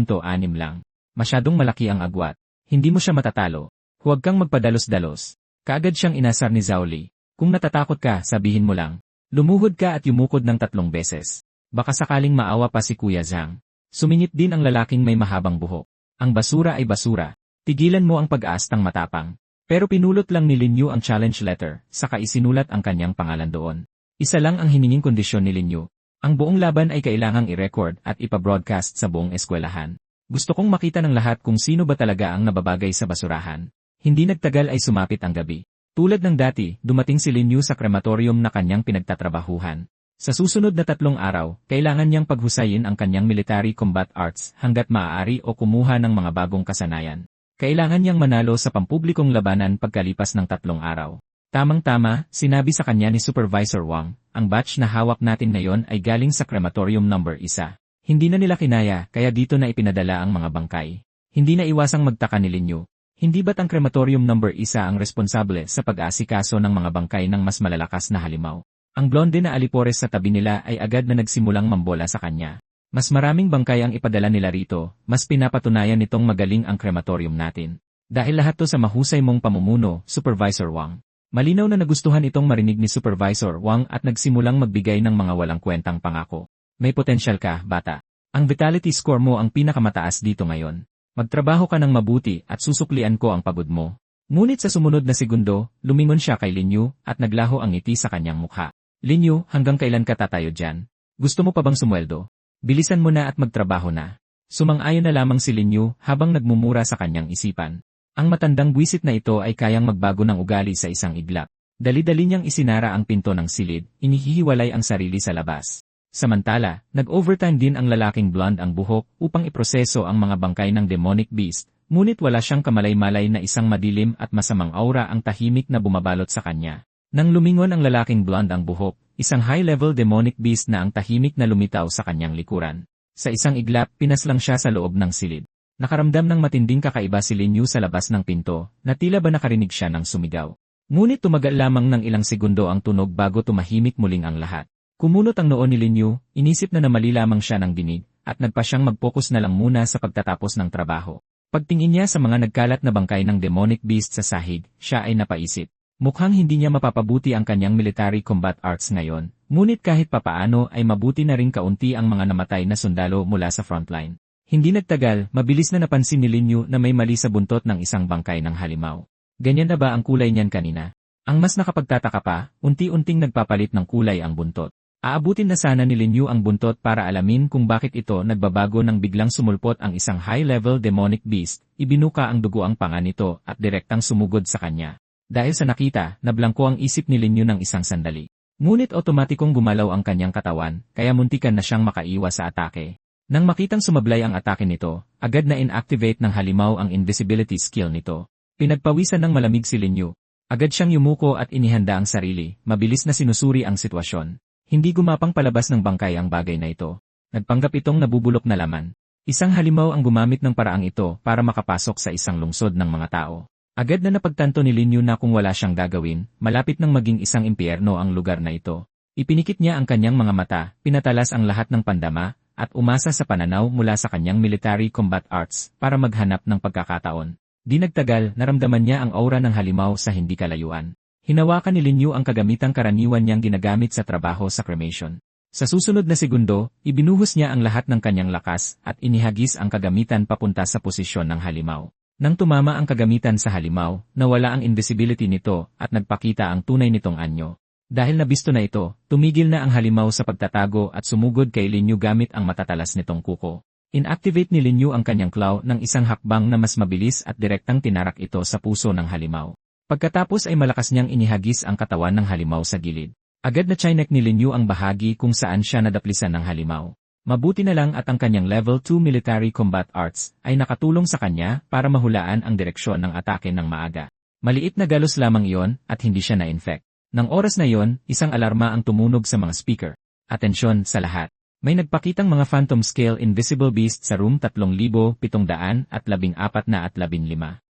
lang. Masyadong malaki ang agwat. Hindi mo siya matatalo. Huwag kang magpadalos-dalos. Kaagad siyang inasar ni Zhao Li. Kung natatakot ka, sabihin mo lang. Lumuhod ka at yumukod ng 3 beses. Baka sakaling maawa pa si Kuya Zhang. Sumingit din ang lalaking may mahabang buhok. Ang basura ay basura. Tigilan mo ang pag-aastang matapang. Pero pinulot lang ni Lin Yu ang challenge letter, saka isinulat ang kanyang pangalan doon. Isa lang ang hininging kondisyon ni Lin Yu. Ang buong laban ay kailangang i-record at ipabroadcast sa buong eskwelahan. Gusto kong makita ng lahat kung sino ba talaga ang nababagay sa basurahan. Hindi nagtagal ay sumapit ang gabi. Tulad ng dati, dumating si Lin Yu sa krematorium na kanyang pinagtatrabahuhan. Sa susunod na 3 araw, kailangan niyang paghusayin ang kanyang military combat arts hanggat maaari o kumuha ng mga bagong kasanayan. Kailangan niyang manalo sa pampublikong labanan pagkalipas ng 3 araw. Tamang-tama, sinabi sa kanya ni Supervisor Wang, ang batch na hawak natin ngayon ay galing sa crematorium number 1. Hindi na nila kinaya kaya dito na ipinadala ang mga bangkay. Hindi na iwasang magtaka ni Lin Yu. Hindi ba't ang crematorium number 1 ang responsable sa pag-aasikaso ng mga bangkay ng mas malalakas na halimaw? Ang blonde na alipores sa tabi nila ay agad na nagsimulang mambola sa kanya. Mas maraming bangkay ang ipadala nila rito, mas pinapatunayan nitong magaling ang crematorium natin. Dahil lahat to sa mahusay mong pamumuno, Supervisor Wang. Malinaw na nagustuhan itong marinig ni Supervisor Wang at nagsimulang magbigay ng mga walang kwentang pangako. May potensyal ka, bata. Ang vitality score mo ang pinakamataas dito ngayon. Magtrabaho ka ng mabuti at susuklian ko ang pagod mo. Ngunit sa sumunod na segundo, lumingon siya kay Lin Yu at naglaho ang ngiti sa kanyang mukha. Lin Yu, hanggang kailan ka tatayo dyan? Gusto mo pa bang sumweldo? Bilisan mo na at magtrabaho na. Sumang-ayon na lamang si Lin Yu habang nagmumura sa kanyang isipan. Ang matandang buwisit na ito ay kayang magbago ng ugali sa isang iglap. Dali-dali niyang isinara ang pinto ng silid, inihihiwalay ang sarili sa labas. Samantala, nag-overtime din ang lalaking blonde ang buhok upang iproseso ang mga bangkay ng demonic beast, ngunit wala siyang kamalay-malay na isang madilim at masamang aura ang tahimik na bumabalot sa kanya. Nang lumingon ang lalaking blonde ang buhok, isang high-level demonic beast na ang tahimik na lumitaw sa kanyang likuran. Sa isang iglap, pinaslang siya sa loob ng silid. Nakaramdam ng matinding kakaiba si Lin Yu sa labas ng pinto, na tila ba nakarinig siya ng sumigaw. Ngunit tumagal lamang ng ilang segundo ang tunog bago tumahimik muling ang lahat. Kumunot ang noo ni Lin Yu, inisip na namali lamang siya ng dinig, at nagpa siyang mag-focus na lang muna sa pagtatapos ng trabaho. Pagtingin niya sa mga nagkalat na bangkay ng demonic beast sa sahig, siya ay napaisip. Mukhang hindi niya mapapabuti ang kanyang military combat arts ngayon, ngunit kahit papaano ay mabuti na rin kaunti ang mga namatay na sundalo mula sa frontline. Hindi nagtagal, mabilis na napansin ni Lin Yu na may mali sa buntot ng isang bangkay ng halimaw. Ganyan na ba ang kulay niyan kanina? Ang mas nakapagtataka pa, unti-unting nagpapalit ng kulay ang buntot. Aabutin na sana ni Lin Yu ang buntot para alamin kung bakit ito nagbabago nang biglang sumulpot ang isang high-level demonic beast, ibinuka ang dugo ang panga nito at direktang sumugod sa kanya. Dahil sa nakita, nablangko ang isip ni Lin Yu ng isang sandali. Ngunit otomatikong gumalaw ang kanyang katawan, kaya muntikan na siyang makaiwas sa atake. Nang makitang sumablay ang atake nito, agad na inactivate ng halimaw ang invisibility skill nito. Pinagpawisan ng malamig si Lin Yu. Agad siyang yumuko at inihanda ang sarili, mabilis na sinusuri ang sitwasyon. Hindi gumapang palabas ng bangkay ang bagay na ito. Nagpanggap itong nabubulok na laman. Isang halimaw ang gumamit ng paraang ito para makapasok sa isang lungsod ng mga tao. Agad na napagtanto ni Lin Yu na kung wala siyang gagawin, malapit nang maging isang impyerno ang lugar na ito. Ipinikit niya ang kanyang mga mata, pinatalas ang lahat ng pandama, at umasa sa pananaw mula sa kanyang military combat arts para maghanap ng pagkakataon. Di nagtagal, naramdaman niya ang aura ng halimaw sa hindi kalayuan. Hinawakan ni Lin Yu ang kagamitang karaniwan niyang ginagamit sa trabaho sa cremation. Sa susunod na segundo, ibinuhos niya ang lahat ng kanyang lakas at inihagis ang kagamitan papunta sa posisyon ng halimaw. Nang tumama ang kagamitan sa halimaw, nawala ang invisibility nito at nagpakita ang tunay nitong anyo. Dahil nabisto na ito, tumigil na ang halimaw sa pagtatago at sumugod kay Lin Yu gamit ang matatalas nitong kuko. Inactivate ni Lin Yu ang kanyang claw ng isang hakbang na mas mabilis at direktang tinarak ito sa puso ng halimaw. Pagkatapos ay malakas niyang inihagis ang katawan ng halimaw sa gilid. Agad na chinek ni Lin Yu ang bahagi kung saan siya nadaplisan ng halimaw. Mabuti na lang at ang kanyang level 2 military combat arts ay nakatulong sa kanya para mahulaan ang direksyon ng atake ng maaga. Maliit na galos lamang iyon at hindi siya na-infect. Nang oras na iyon, isang alarma ang tumunog sa mga speaker. Atensyon sa lahat. May nagpakitang mga phantom scale invisible beast sa room 3,714.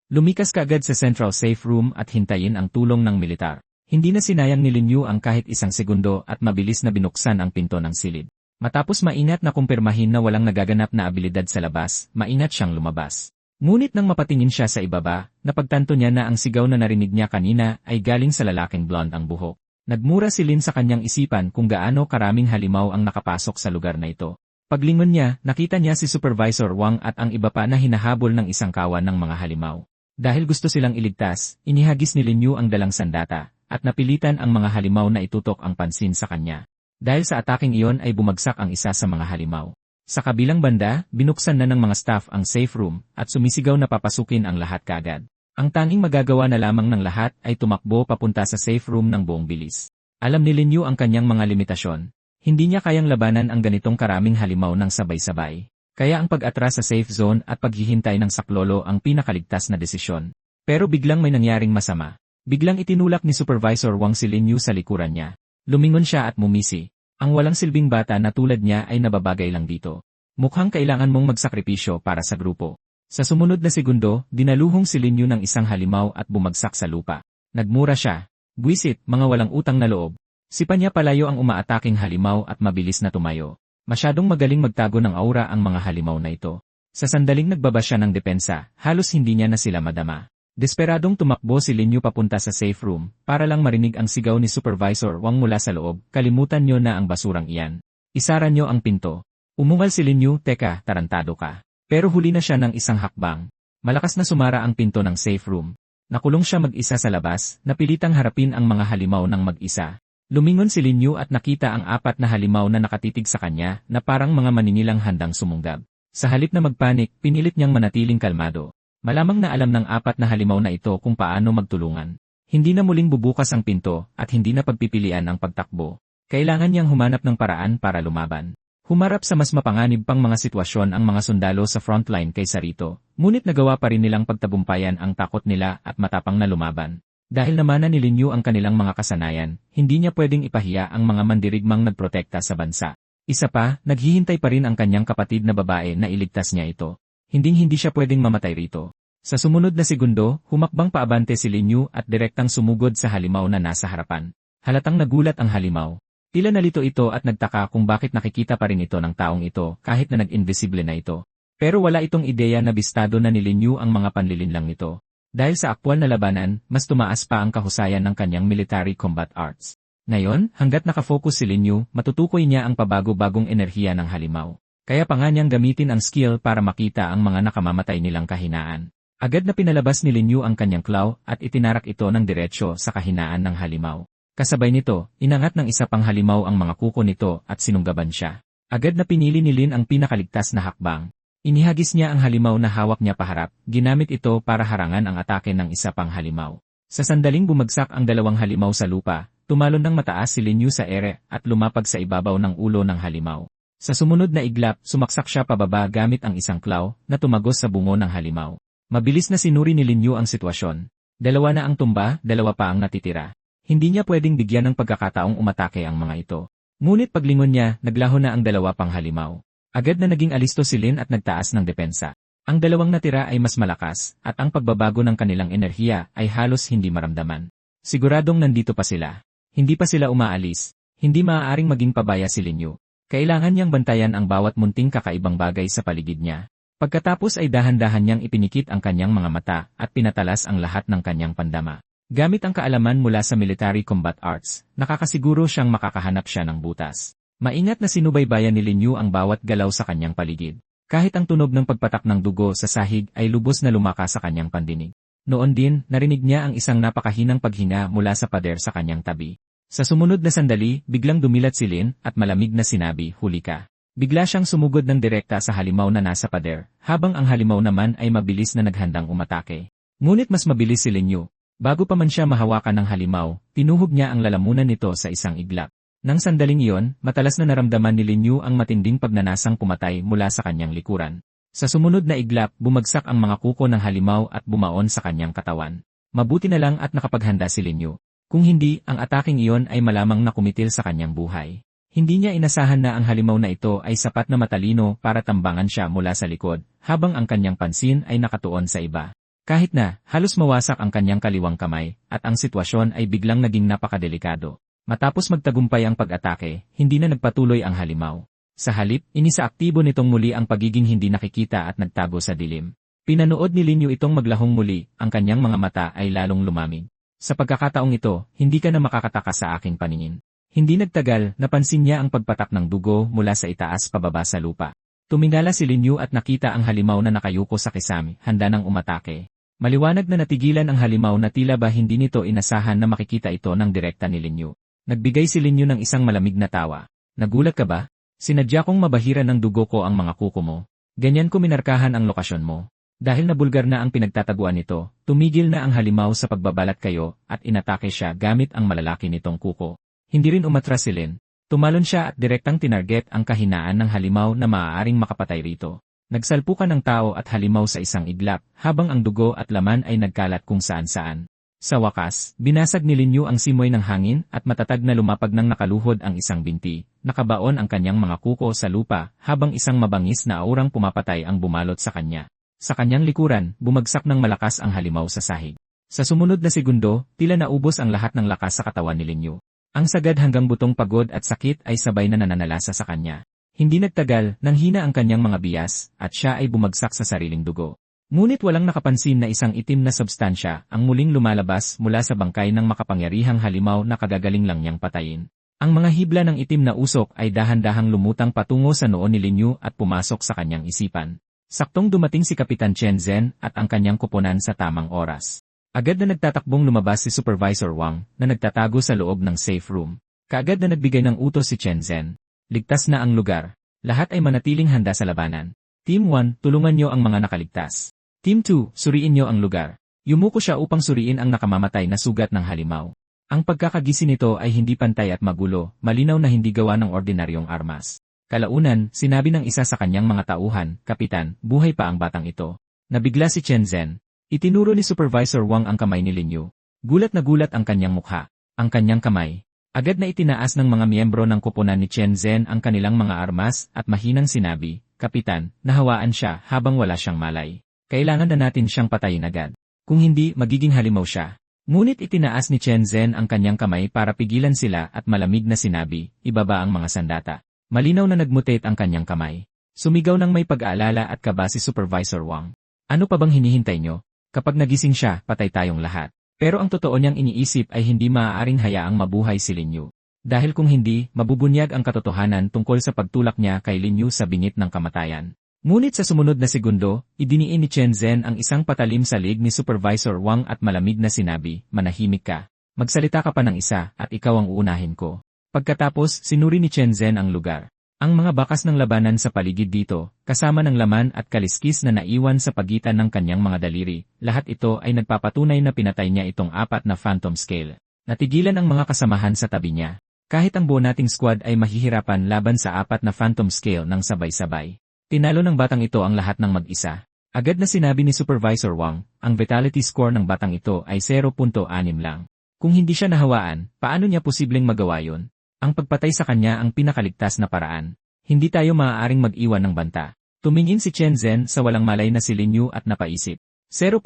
Lumikas kaagad sa central safe room at hintayin ang tulong ng militar. Hindi na sinayang ni Lin Yu ang kahit isang segundo at mabilis na binuksan ang pinto ng silid. Matapos maingat na kumpirmahin na walang nagaganap na abilidad sa labas, maingat siyang lumabas. Ngunit nang mapatingin siya sa ibaba, napagtanto niya na ang sigaw na narinig niya kanina ay galing sa lalaking blonde ang buhok. Nagmura si Lin sa kanyang isipan kung gaano karaming halimaw ang nakapasok sa lugar na ito. Paglingon niya, nakita niya si Supervisor Wang at ang iba pa na hinahabol ng isang kawan ng mga halimaw. Dahil gusto silang iligtas, inihagis ni Lin Yu ang dalang sandata, at napilitan ang mga halimaw na itutok ang pansin sa kanya. Dahil sa ataking iyon ay bumagsak ang isa sa mga halimaw. Sa kabilang banda, binuksan na ng mga staff ang safe room at sumisigaw na papasukin ang lahat kaagad. Ang tanging magagawa na lamang ng lahat ay tumakbo papunta sa safe room ng buong bilis. Alam ni Lin Yu ang kanyang mga limitasyon. Hindi niya kayang labanan ang ganitong karaming halimaw ng sabay-sabay. Kaya ang pag-atras sa safe zone at paghihintay ng saklolo ang pinakaligtas na desisyon. Pero biglang may nangyaring masama. Biglang itinulak ni Supervisor Wang si Lin Yu sa likuran niya. Lumingon siya at mumisi. Ang walang silbing bata na tulad niya ay nababagay lang dito. Mukhang kailangan mong magsakripisyo para sa grupo. Sa sumunod na segundo, dinaluhong si Lin Yu ng isang halimaw at bumagsak sa lupa. Nagmura siya. Buwisit, mga walang utang na loob. Sipa niya palayo ang umaataking halimaw at mabilis na tumayo. Masyadong magaling magtago ng aura ang mga halimaw na ito. Sa sandaling nagbaba siya ng depensa, halos hindi niya na sila madama. Desperadong tumakbo si Lin Yu papunta sa safe room, para lang marinig ang sigaw ni Supervisor Wang mula sa loob, kalimutan niyo na ang basurang iyan. Isara niyo ang pinto. Umungal si Lin Yu, teka, tarantado ka. Pero huli na siya ng isang hakbang. Malakas na sumara ang pinto ng safe room. Nakulong siya mag-isa sa labas, napilitang harapin ang mga halimaw ng mag-isa. Lumingon si Lin Yu at nakita ang 4 na halimaw na nakatitig sa kanya, na parang mga maninilang handang sumunggab. Sa halip na magpanik, pinilit niyang manatiling kalmado. Malamang na alam ng 4 na halimaw na ito kung paano magtulungan. Hindi na muling bubukas ang pinto at hindi na pagpipilian ang pagtakbo. Kailangan niyang humanap ng paraan para lumaban. Humarap sa mas mapanganib pang mga sitwasyon ang mga sundalo sa frontline kaysa rito, ngunit nagawa pa rin nilang pagtagumpayan ang takot nila at matapang na lumaban. Dahil namana ni Lin Yu ang kanilang mga kasanayan, hindi niya pwedeng ipahiya ang mga mandirigmang nagprotekta sa bansa. Isa pa, naghihintay pa rin ang kanyang kapatid na babae na iligtas niya ito. Hindi siya pwedeng mamatay rito. Sa sumunod na segundo, humakbang paabante si Lin Yu at direktang sumugod sa halimaw na nasa harapan. Halatang nagulat ang halimaw. Tila nalito ito at nagtaka kung bakit nakikita pa rin ito ng taong ito kahit na nag-invisible na ito. Pero wala itong ideya na bistado na ni Lin Yu ang mga panlilinlang nito. Dahil sa aktwal na labanan, mas tumaas pa ang kahusayan ng kanyang military combat arts. Ngayon, hanggat nakafocus si Lin Yu, matutukoy niya ang pabago-bagong enerhiya ng halimaw. Kaya pa nga niyang gamitin ang skill para makita ang mga nakamamatay nilang kahinaan. Agad na pinalabas ni Lin Yu ang kanyang claw at itinarak ito ng diretsyo sa kahinaan ng halimaw. Kasabay nito, inangat ng isa pang halimaw ang mga kuko nito at sinunggaban siya. Agad na pinili ni Lin ang pinakaligtas na hakbang. Inihagis niya ang halimaw na hawak niya paharap, ginamit ito para harangan ang atake ng isa pang halimaw. Sa sandaling bumagsak ang 2 halimaw sa lupa, tumalon ng mataas si Lin Yu sa ere at lumapag sa ibabaw ng ulo ng halimaw. Sa sumunod na iglap, sumaksak siya pababa gamit ang isang claw na tumagos sa bungo ng halimaw. Mabilis na sinuri ni Lin Yu ang sitwasyon. 2 na ang tumba, 2 pa ang natitira. Hindi niya pwedeng bigyan ng pagkakataong umatake ang mga ito. Ngunit paglingon niya, naglaho na ang 2 pang halimaw. Agad na naging alisto si Lin at nagtaas ng depensa. Ang 2 natira ay mas malakas, at ang pagbabago ng kanilang enerhiya ay halos hindi maramdaman. Siguradong nandito pa sila. Hindi pa sila umaalis. Hindi maaaring maging pabaya si Lin Yu. Kailangan niyang bantayan ang bawat munting kakaibang bagay sa paligid niya. Pagkatapos ay dahan-dahan niyang ipinikit ang kanyang mga mata at pinatalas ang lahat ng kanyang pandama. Gamit ang kaalaman mula sa military combat arts, nakakasiguro siyang makakahanap siya ng butas. Maingat na sinubaybayan ni Lin Yu ang bawat galaw sa kanyang paligid. Kahit ang tunog ng pagpatak ng dugo sa sahig ay lubos na lumakas sa kanyang pandinig. Noon din, narinig niya ang isang napakahinang paghinga mula sa pader sa kanyang tabi. Sa sumunod na sandali, biglang dumilat si Lin at malamig na sinabi, "Huli ka." Bigla siyang sumugod ng direkta sa halimaw na nasa pader, habang ang halimaw naman ay mabilis na naghandang umatake. Ngunit mas mabilis si Lin Yu. Bago pa man siya mahawakan ng halimaw, tinuhog niya ang lalamunan nito sa isang iglap. Nang sandaling iyon, matalas na naramdaman ni Lin Yu ang matinding pagnanasang pumatay mula sa kanyang likuran. Sa sumunod na iglap, bumagsak ang mga kuko ng halimaw at bumaon sa kanyang katawan. Mabuti na lang at nakapaghanda si Lin Yu. Kung hindi, ang ataking iyon ay malamang nakumitil sa kanyang buhay. Hindi niya inasahan na ang halimaw na ito ay sapat na matalino para tambangan siya mula sa likod, habang ang kanyang pansin ay nakatuon sa iba. Kahit na, halos mawasak ang kanyang kaliwang kamay, at ang sitwasyon ay biglang naging napakadelikado. Matapos magtagumpay ang pag-atake, hindi na nagpatuloy ang halimaw. Sa halip, inisaaktibo nitong muli ang pagiging hindi nakikita at nagtago sa dilim. Pinanood ni Lin Yu itong maglahong muli, ang kanyang mga mata ay lalong lumamig. Sa pagkakataong ito, hindi ka na makakataka sa aking paningin. Hindi nagtagal, napansin niya ang pagpatak ng dugo mula sa itaas pababa sa lupa. Tumingala si Lin Yu at nakita ang halimaw na nakayuko sa kisame, handa ng umatake. Maliwanag na natigilan ang halimaw na tila ba hindi nito inasahan na makikita ito ng direkta ni Lin Yu. Nagbigay si Lin Yu ng isang malamig na tawa. "Nagulat ka ba?" Sinadya kong mabahiran ng dugo ko ang mga kuko mo. Ganyan ko minarkahan ang lokasyon mo. Dahil nabulgar na ang pinagtataguan nito, tumigil na ang halimaw sa pagbabalat kayo at inatake siya gamit ang malalaki nitong kuko. Hindi rin umatras si Lin. Tumalon siya at direktang tinarget ang kahinaan ng halimaw na maaaring makapatay rito. Nagsalpukan ng tao at halimaw sa isang iglap, habang ang dugo at laman ay nagkalat kung saan-saan. Sa wakas, binasag ni Lin Yu ang simoy ng hangin at matatag na lumapag ng nakaluhod ang isang binti. Nakabaon ang kanyang mga kuko sa lupa habang isang mabangis na aurang pumapatay ang bumalot sa kanya. Sa kanyang likuran, bumagsak ng malakas ang halimaw sa sahig. Sa sumunod na segundo, tila naubos ang lahat ng lakas sa katawan ni Lin Yu. Ang sagad hanggang butong pagod at sakit ay sabay na nananalasa sa kanya. Hindi nagtagal, nanghina ang kanyang mga bias, at siya ay bumagsak sa sariling dugo. Ngunit walang nakapansin na isang itim na substansya ang muling lumalabas mula sa bangkay ng makapangyarihang halimaw na kagagaling lang niyang patayin. Ang mga hibla ng itim na usok ay dahan-dahang lumutang patungo sa noo ni Lin Yu at pumasok sa kanyang isipan. Saktong dumating si Kapitan Chen Zhen at ang kanyang koponan sa tamang oras. Agad na nagtatakbong lumabas si Supervisor Wang na nagtatago sa loob ng safe room. Kaagad na nagbigay ng utos si Chen Zhen. Ligtas na ang lugar. Lahat ay manatiling handa sa labanan. Team 1, tulungan niyo ang mga nakaligtas. Team 2, suriin niyo ang lugar. Yumuko siya upang suriin ang nakamamatay na sugat ng halimaw. Ang pagkakagising nito ay hindi pantay at magulo, malinaw na hindi gawa ng ordinaryong armas. Kalaunan, sinabi ng isa sa kanyang mga tauhan, Kapitan, buhay pa ang batang ito. Nabigla si Chen Zhen. Itinuro ni Supervisor Wang ang kamay ni Lin Yu. Gulat na gulat ang kanyang mukha. Ang kanyang kamay. Agad na itinaas ng mga miyembro ng koponan ni Chen Zhen ang kanilang mga armas at mahinang sinabi, Kapitan, nahawaan siya habang wala siyang malay. Kailangan na natin siyang patayin agad. Kung hindi, magiging halimaw siya. Ngunit itinaas ni Chen Zhen ang kanyang kamay para pigilan sila at malamig na sinabi, ibaba ang mga sandata. Malinaw na nagmutate ang kanyang kamay. Sumigaw ng may pag-aalala at kaba si Supervisor Wang. Ano pa bang hinihintay nyo? Kapag nagising siya, patay tayong lahat. Pero ang totoo niyang iniisip ay hindi maaaring hayaang mabuhay si Lin Yu. Dahil kung hindi, mabubunyag ang katotohanan tungkol sa pagtulak niya kay Lin Yu sa bingit ng kamatayan. Ngunit sa sumunod na segundo, idiniin ni Chen Zhen ang isang patalim sa lig ni Supervisor Wang at malamig na sinabi, manahimik ka. Magsalita ka pa ng isa at ikaw ang uunahin ko. Pagkatapos, sinuri ni Chen Zhen ang lugar. Ang mga bakas ng labanan sa paligid dito, kasama ng laman at kaliskis na naiwan sa pagitan ng kanyang mga daliri, lahat ito ay nagpapatunay na pinatay niya itong 4 na Phantom Scale. Natigilan ang mga kasamahan sa tabi niya. Kahit ang buo nating squad ay mahihirapan laban sa 4 na Phantom Scale ng sabay-sabay. Tinalo ng batang ito ang lahat ng mag-isa. Agad na sinabi ni Supervisor Wang, ang vitality score ng batang ito ay 0.6 lang. Kung hindi siya nahawaan, paano niya posibleng magawa yon? Ang pagpatay sa kanya ang pinakaligtas na paraan. Hindi tayo maaaring mag-iwan ng banta. Tumingin si Chen Zhen sa walang malay na si Lin Yu at napaisip. 0.6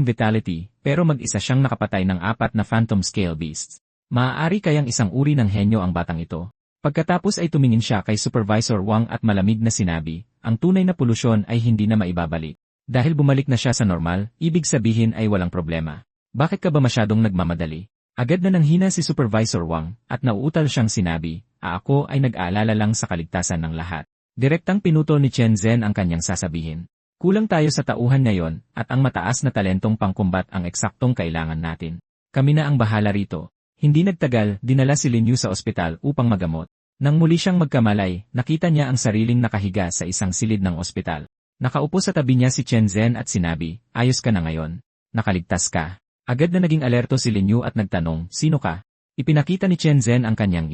vitality, pero mag-isa siyang nakapatay ng 4 na Phantom Scale Beasts. Maaari kayang isang uri ng henyo ang batang ito. Pagkatapos ay tumingin siya kay Supervisor Wang at malamig na sinabi, ang tunay na polusyon ay hindi na maibabalik. Dahil bumalik na siya sa normal, ibig sabihin ay walang problema. Bakit ka ba masyadong nagmamadali? Agad na nanghina si Supervisor Wang at nauutal siyang sinabi, ako ay nag-aalala lang sa kaligtasan ng lahat. Direktang pinutol ni Chen Zhen ang kanyang sasabihin. Kulang tayo sa tauhan ngayon at ang mataas na talentong pangkumbat ang eksaktong kailangan natin. Kami na ang bahala rito. Hindi nagtagal, dinala si Lin Yu sa ospital upang magamot. Nang muli siyang magkamalay, nakita niya ang sariling nakahiga sa isang silid ng ospital. Nakaupo sa tabi niya si Chen Zhen at sinabi, ayos ka na ngayon. Nakaligtas ka. Agad na naging alerto si Lin Yu at nagtanong, sino ka? Ipinakita ni Chen Zhen ang kanyang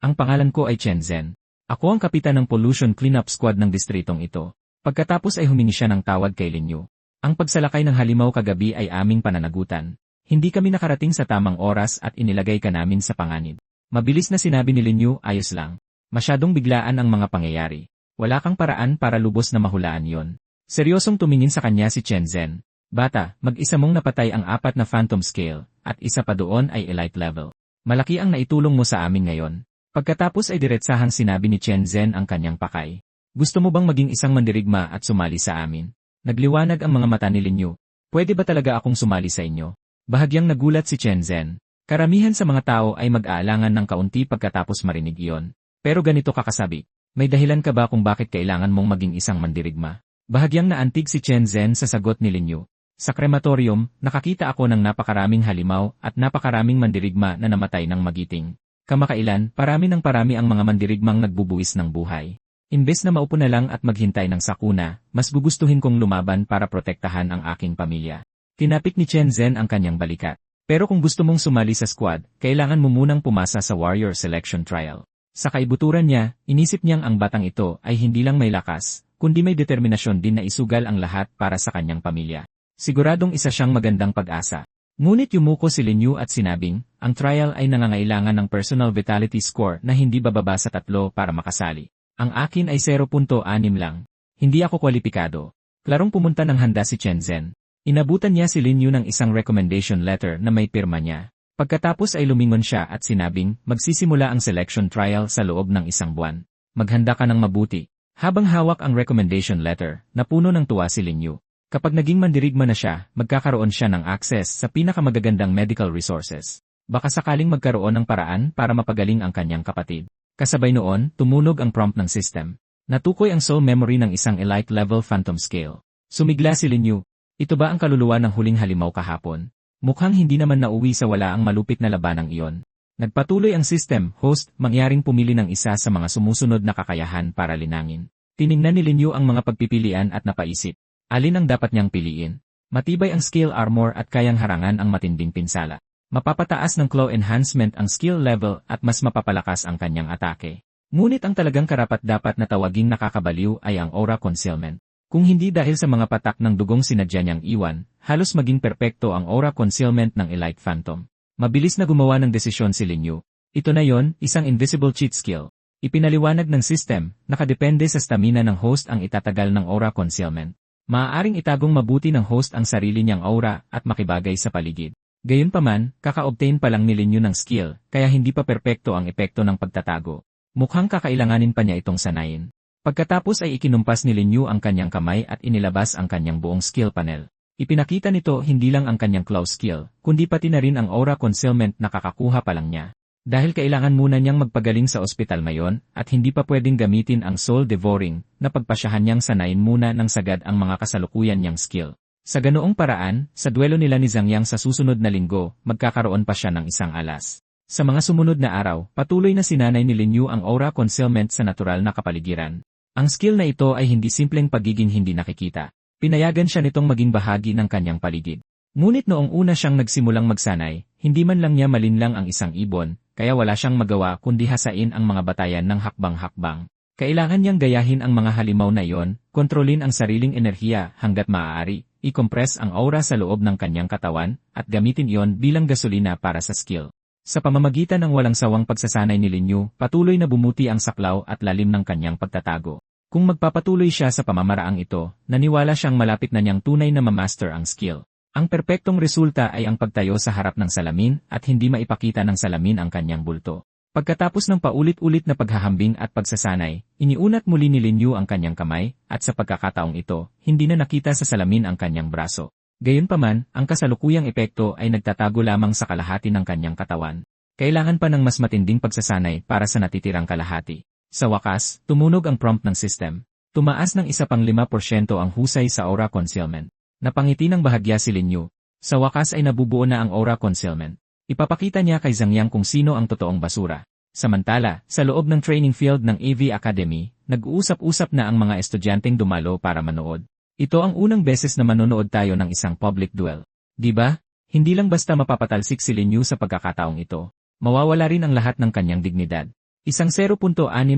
Ang pangalan ko ay Chen Zhen. Ako ang kapitan ng Pollution Cleanup Squad ng distritong ito. Pagkatapos ay humingi siya ng tawad kay Lin Yu. Ang pagsalakay ng halimaw kagabi ay aming pananagutan. Hindi kami nakarating sa tamang oras at inilagay ka namin sa panganib. Mabilis na sinabi ni Lin Yu, ayos lang. Masyadong biglaan ang mga pangyayari. Wala kang paraan para lubos na mahulaan yon. Seryosong tumingin sa kanya si Chen Zhen. Bata, mag-isa mong napatay ang 4 na Phantom Scale, at isa pa doon ay Elite Level. Malaki ang naitulong mo sa amin ngayon. Pagkatapos ay diretsahang sinabi ni Chen Zhen ang kanyang pakay. Gusto mo bang maging isang mandirigma at sumali sa amin? Nagliwanag ang mga mata ni Lin Yu. Pwede ba talaga akong sumali sa inyo? Bahagyang nagulat si Chen Zhen. Karamihan sa mga tao ay mag-aalangan ng kaunti pagkatapos marinig iyon. Pero ganito kakasabi. May dahilan ka ba kung bakit kailangan mong maging isang mandirigma? Bahagyang naantig si Chen Zhen sa sagot ni Lin Yu. Sa krematorium, nakakita ako ng napakaraming halimaw at napakaraming mandirigma na namatay ng magiting. Kamakailan, parami ang mga mandirigmang nagbubuwis ng buhay. Imbes na maupo na lang at maghintay ng sakuna, mas gugustuhin kong lumaban para protektahan ang aking pamilya. Tinapik ni Chen Zhen ang kanyang balikat. Pero kung gusto mong sumali sa squad, kailangan mo munang pumasa sa warrior selection trial. Sa kaibuturan niya, inisip niyang ang batang ito ay hindi lang may lakas, kundi may determinasyon din na isugal ang lahat para sa kanyang pamilya. Siguradong isa siyang magandang pag-asa. Ngunit yumuko si Lin Yu at sinabing, ang trial ay nangangailangan ng personal vitality score na hindi bababa sa 3 para makasali. Ang akin ay 0.6 lang. Hindi ako kwalipikado. Klarong pumunta ng handa si Chen Zhen. Inabutan niya si Lin Yu ng isang recommendation letter na may pirma niya. Pagkatapos ay lumingon siya at sinabing, magsisimula ang selection trial sa loob ng 1 buwan. Maghanda ka ng mabuti. Habang hawak ang recommendation letter, napuno ng tuwa si Lin Yu. Kapag naging mandirigma na siya, magkakaroon siya ng access sa pinakamagagandang medical resources. Baka sakaling magkaroon ng paraan para mapagaling ang kanyang kapatid. Kasabay noon, tumunog ang prompt ng system. Natukoy ang soul memory ng isang elite level phantom scale. Sumigla si Lin Yu. Ito ba ang kaluluwa ng huling halimaw kahapon? Mukhang hindi naman nauwi sa wala ang malupit na labanang iyon. Nagpatuloy ang system, host, mangyaring pumili ng isa sa mga sumusunod na kakayahan para linangin. Tiningnan ni Lin Yu ang mga pagpipilian at napaisip. Alin ang dapat niyang piliin? Matibay ang skill armor at kayang harangan ang matinding pinsala. Mapapataas ng claw enhancement ang skill level at mas mapapalakas ang kanyang atake. Ngunit ang talagang karapat-dapat na tawaging nakakabaliw ay ang aura concealment. Kung hindi dahil sa mga patak ng dugong sinadya niyang iwan, halos maging perpekto ang aura concealment ng Elite Phantom. Mabilis na gumawa ng desisyon si Lin Yu. Ito na yon, isang invisible cheat skill. Ipinaliwanag ng system, nakadepende sa stamina ng host ang itatagal ng aura concealment. Maaaring itagong mabuti ng host ang sarili niyang aura at makibagay sa paligid. Gayunpaman, kaka-obtain pa lang ni Lin Yu ng skill, kaya hindi pa perpekto ang epekto ng pagtatago. Mukhang kakailanganin pa niya itong sanayin. Pagkatapos ay ikinumpas ni Lin Yu ang kanyang kamay at inilabas ang kanyang buong skill panel. Ipinakita nito hindi lang ang kanyang claw skill, kundi pati na rin ang aura concealment na kakakuha pa lang niya. Dahil kailangan muna niyang magpagaling sa ospital mayon at hindi pa pwedeng gamitin ang soul devouring, na pagpasyahan niyang sanayin muna ng sagad ang mga kasalukuyan niyang skill. Sa ganoong paraan, sa duelo nila ni Zhang Yang sa susunod na linggo, magkakaroon pa siya ng isang alas. Sa mga sumunod na araw, patuloy na sinanay ni Lin Yu ang aura concealment sa natural na kapaligiran. Ang skill na ito ay hindi simpleng pagiging hindi nakikita. Pinayagan siya nitong maging bahagi ng kanyang paligid. Ngunit noong una siyang nagsimulang magsanay, hindi man lang niya malinlang ang isang ibon, kaya wala siyang magawa kundi hasain ang mga batayan ng hakbang-hakbang. Kailangan niyang gayahin ang mga halimaw na iyon, kontrolin ang sariling enerhiya hanggat maaari, i-compress ang aura sa loob ng kanyang katawan, at gamitin iyon bilang gasolina para sa skill. Sa pamamagitan ng walang sawang pagsasanay ni Lin Yu, patuloy na bumuti ang saklaw at lalim ng kanyang pagtatago. Kung magpapatuloy siya sa pamamaraang ito, naniwala siyang malapit na niyang tunay na mamaster ang skill. Ang perpektong resulta ay ang pagtayo sa harap ng salamin at hindi maipakita ng salamin ang kanyang bulto. Pagkatapos ng paulit-ulit na paghahambing at pagsasanay, iniunat muli ni Lin Yu ang kanyang kamay, at sa pagkakataong ito, hindi na nakita sa salamin ang kanyang braso. Gayunpaman, ang kasalukuyang epekto ay nagtatago lamang sa kalahati ng kanyang katawan. Kailangan pa ng mas matinding pagsasanay para sa natitirang kalahati. Sa wakas, tumunog ang prompt ng system. Tumaas ng 5% ang husay sa aura concealment. Napangiti ng bahagya si Lin Yu. Sa wakas ay nabubuo na ang aura concealment. Ipapakita niya kay Zhang Yang kung sino ang totoong basura. Samantala, sa loob ng training field ng AV Academy, nag-uusap-usap na ang mga estudyanteng dumalo para manood. Ito ang unang beses na manonood tayo ng isang public duel. Diba? Hindi lang basta mapapatalsik si Lin Yu sa pagkakataong ito. Mawawala rin ang lahat ng kanyang dignidad. Isang 0.6